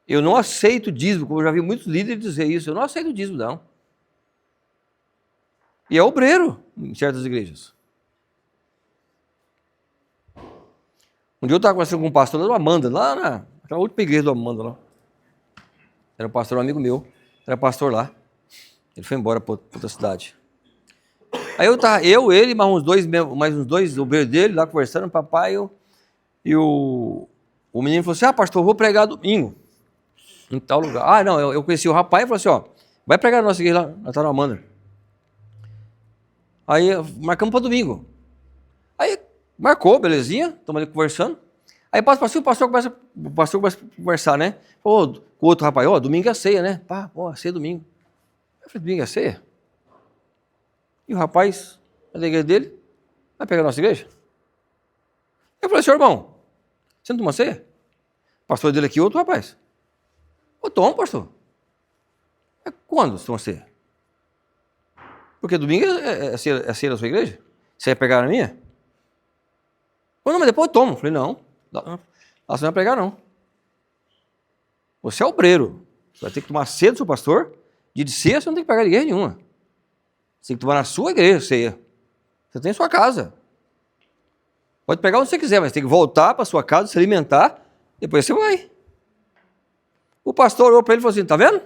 Eu não aceito dízimo, como eu já vi muitos líderes dizer isso, eu não aceito dízimo, não. E é obreiro em certas igrejas. Um dia eu estava conversando com um pastor da Amanda, lá naquela última igreja do Amanda lá. Era um pastor, um amigo meu, era pastor lá. Ele foi embora para outra cidade. Aí ele, mais uns dois obreiros dele, lá conversando, papai, e o menino falou assim, pastor, eu vou pregar domingo, em tal lugar. Não, eu conheci o rapaz e falou assim, vai pregar na nossa igreja lá, na tal Amanda. Aí marcamos para domingo. Aí marcou, belezinha, estamos ali conversando. Aí o pastor começa a conversar, né? Com o outro rapaz, domingo é ceia, né? Ceia é domingo. Eu falei, domingo é ceia? E o rapaz, é da igreja dele, vai pegar a nossa igreja? Eu falei, senhor irmão, você não toma ceia? O pastor dele aqui, outro rapaz. Eu tomo, pastor. Quando você toma ceia? Porque domingo é ceia da sua igreja? Você vai pegar na minha? Não, mas depois eu tomo. Eu falei, não, você não vai pregar, não. Você é obreiro. Você vai ter que tomar ceia do seu pastor. Dia de ceia você não tem que pegar de igreja nenhuma. Você tem que tomar na sua igreja ceia. Você tem a sua casa. Pode pegar onde você quiser, mas tem que voltar para sua casa, se alimentar, depois você vai. O pastor olhou para ele e falou assim, tá vendo?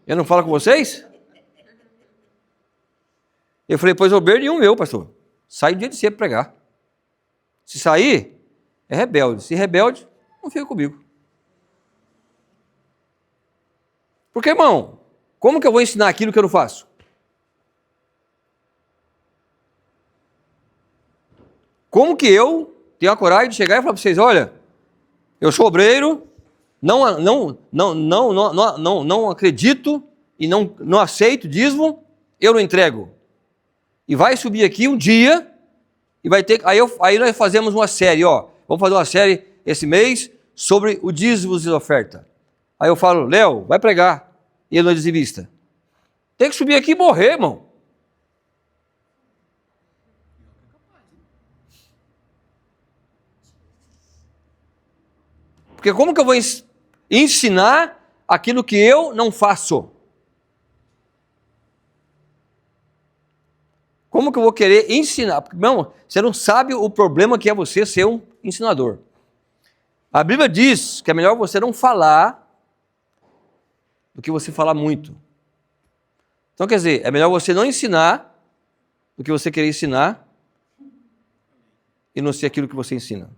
Eu não falo com vocês? Eu falei, pois obreiro nenhum meu, pastor. Sai dia de ceia para pregar. Se sair, é rebelde. Se rebelde, não fica comigo. Porque, irmão, como que eu vou ensinar aquilo que eu não faço? Como que eu tenho a coragem de chegar e falar para vocês, olha, eu sou obreiro, não acredito e não aceito dízimo, eu não entrego. E vai subir aqui um dia e vai ter. Aí nós fazemos uma série, vamos fazer uma série esse mês sobre o dízimo e oferta. Aí eu falo, Léo, vai pregar. E ele não é dizimista. Tem que subir aqui e morrer, irmão. Porque como que eu vou ensinar aquilo que eu não faço? Como que eu vou querer ensinar? Porque, não, você não sabe o problema que é você ser um ensinador. A Bíblia diz que é melhor você não falar do que você falar muito. Então, quer dizer, é melhor você não ensinar do que você querer ensinar e não ser aquilo que você ensina.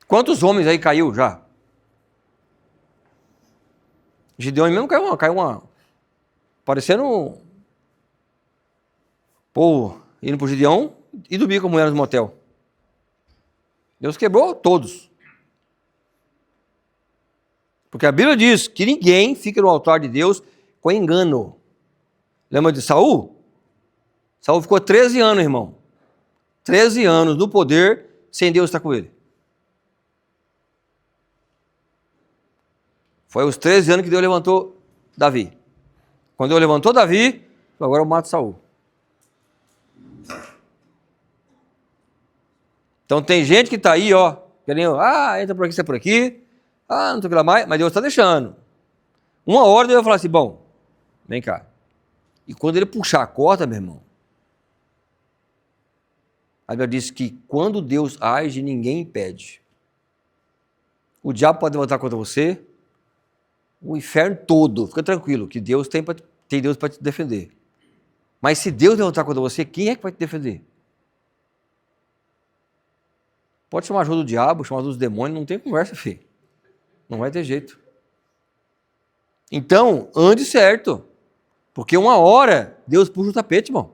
Quantos homens aí caiu já? Gideão mesmo caiu uma parecendo povo indo pro Gideão e dormir com a mulher no motel. Deus quebrou todos. Porque a Bíblia diz que ninguém fica no altar de Deus com engano. Lembra de Saul? Saul ficou 13 anos, irmão. 13 anos no poder, sem Deus estar com ele. Foi os 13 anos que Deus levantou Davi. Quando Deus levantou Davi, agora eu mato Saul. Então tem gente que está aí, querendo, entra por aqui, sai por aqui, não sei o que lá mais, mas Deus está deixando. Uma hora Deus vai falar assim, bom, vem cá. E quando ele puxar a corda, meu irmão, A Bíblia diz que quando Deus age, ninguém impede. O diabo pode levantar contra você, o inferno todo. Fica tranquilo, que Deus tem Deus para te defender. Mas se Deus levantar contra você, quem é que vai te defender? Pode chamar ajuda do diabo, chamar ajuda dos demônios, não tem conversa, filho. Não vai ter jeito. Então, ande certo. Porque uma hora, Deus puxa o tapete, irmão.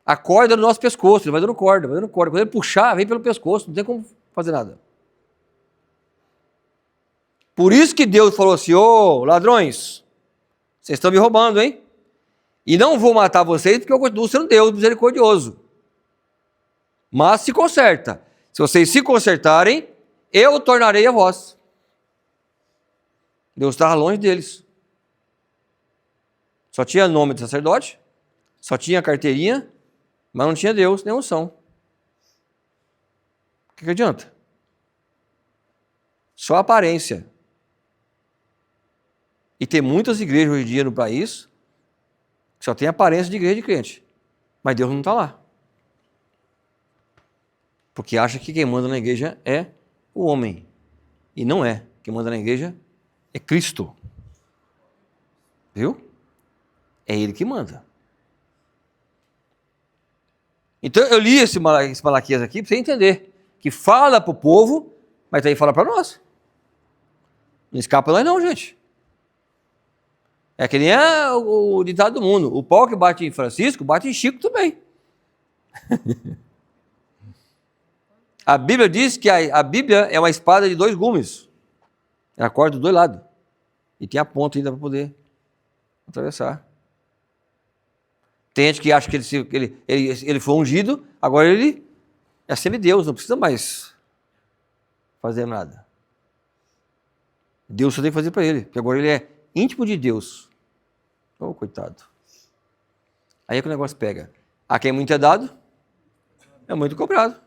A corda no nosso pescoço, ele vai dando corda, vai dando corda. Quando ele puxar, vem pelo pescoço, não tem como fazer nada. Por isso que Deus falou assim, ô ladrões, vocês estão me roubando, hein? E não vou matar vocês porque eu continuo sendo Deus misericordioso. Mas se conserta. Se vocês se consertarem, eu tornarei a vós. Deus estava longe deles. Só tinha nome de sacerdote, só tinha carteirinha, mas não tinha Deus, nem unção. O que adianta? Só aparência. E tem muitas igrejas hoje em dia no país que só tem aparência de igreja de crente. Mas Deus não está lá. Porque acha que quem manda na igreja é o homem. E não é. Quem manda na igreja é Cristo. Viu? É Ele que manda. Então eu li esse Malaquias aqui para você entender. Que fala para o povo, mas também fala para nós. Não escapa nós não, gente. É que nem o ditado do mundo. O pau que bate em Francisco, bate em Chico também. A Bíblia diz que a Bíblia é uma espada de 2 gumes. Ela corta dos 2 lados. E tem a ponta ainda para poder atravessar. Tem gente que acha que ele foi ungido, agora ele é semideus, não precisa mais fazer nada. Deus só tem que fazer para ele, porque agora ele é íntimo de Deus. Oh, coitado. Aí é que o negócio pega. A quem muito é dado, é muito cobrado.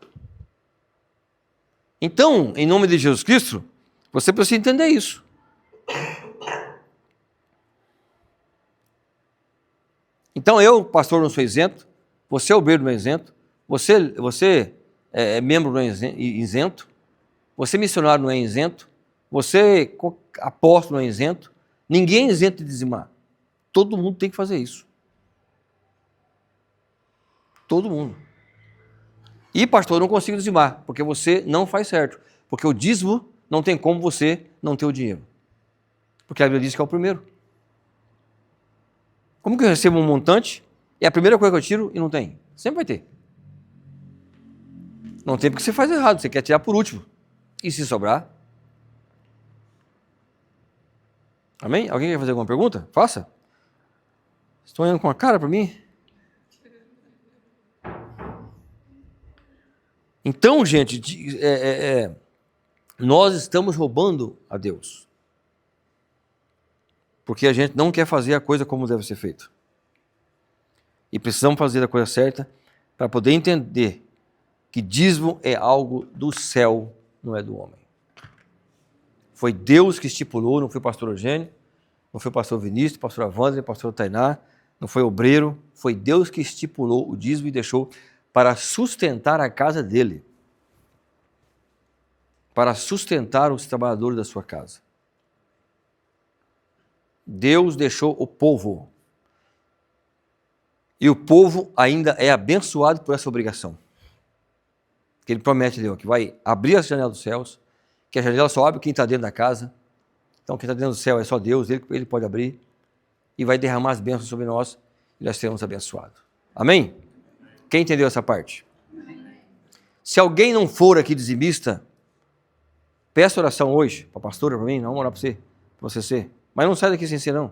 Então, em nome de Jesus Cristo, você precisa entender isso. Então eu, pastor, não sou isento, você é obreiro, não é isento, você é membro, não é isento, você missionário, não é isento, você apóstolo, não é isento, ninguém é isento de dizimar. Todo mundo tem que fazer isso. Todo mundo. E pastor, eu não consigo dizimar, porque você não faz certo, porque o dízimo não tem como você não ter o dinheiro. Porque a Bíblia diz que é o primeiro. Como que eu recebo um montante e a primeira coisa que eu tiro e não tem? Sempre vai ter. Não tem porque você faz errado, você quer tirar por último. E se sobrar? Amém? Alguém quer fazer alguma pergunta? Faça. Estão olhando com a cara para mim? Então, gente, nós estamos roubando a Deus. Porque a gente não quer fazer a coisa como deve ser feita. E precisamos fazer a coisa certa para poder entender que dízimo é algo do céu, não é do homem. Foi Deus que estipulou, não foi o pastor Eugênio, não foi o pastor Vinícius, pastor Avandre, pastor Tainá, não foi obreiro, foi Deus que estipulou o dízimo e deixou para sustentar a casa dele, para sustentar os trabalhadores da sua casa. Deus deixou o povo. E o povo ainda é abençoado por essa obrigação. Que ele promete, Deus, que vai abrir as janelas dos céus, que a janela só abre quem está dentro da casa. Então, quem está dentro do céu é só Deus, ele pode abrir, e vai derramar as bênçãos sobre nós, e nós seremos abençoados. Amém? Quem entendeu essa parte? Se alguém não for aqui dizimista, peça oração hoje, para a pastora, para mim, não vamos orar para você ser. Mas não sai daqui sem ser, não.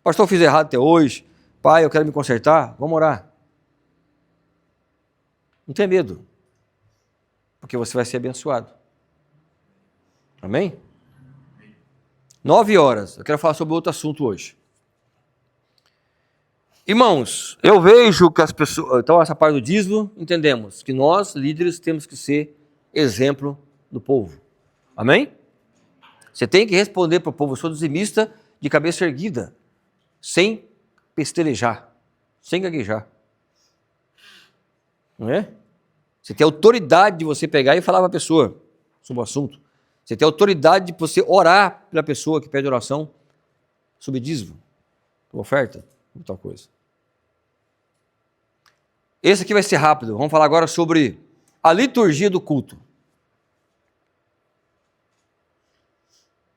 Pastor, eu fiz errado até hoje. Pai, eu quero me consertar. Vamos orar. Não tenha medo. Porque você vai ser abençoado. Amém? 9h. Eu quero falar sobre outro assunto hoje. Irmãos, eu vejo que as pessoas... Então, essa parte do dízimo, entendemos que nós, líderes, temos que ser exemplo do povo. Amém? Você tem que responder para o povo, eu sou dizimista de cabeça erguida, sem pestelejar, sem gaguejar. Não é? Você tem autoridade de você pegar e falar para a pessoa sobre o assunto. Você tem autoridade de você orar pela pessoa que pede oração sobre dízimo, sobre oferta, sobre tal coisa. Esse aqui vai ser rápido. Vamos falar agora sobre a liturgia do culto.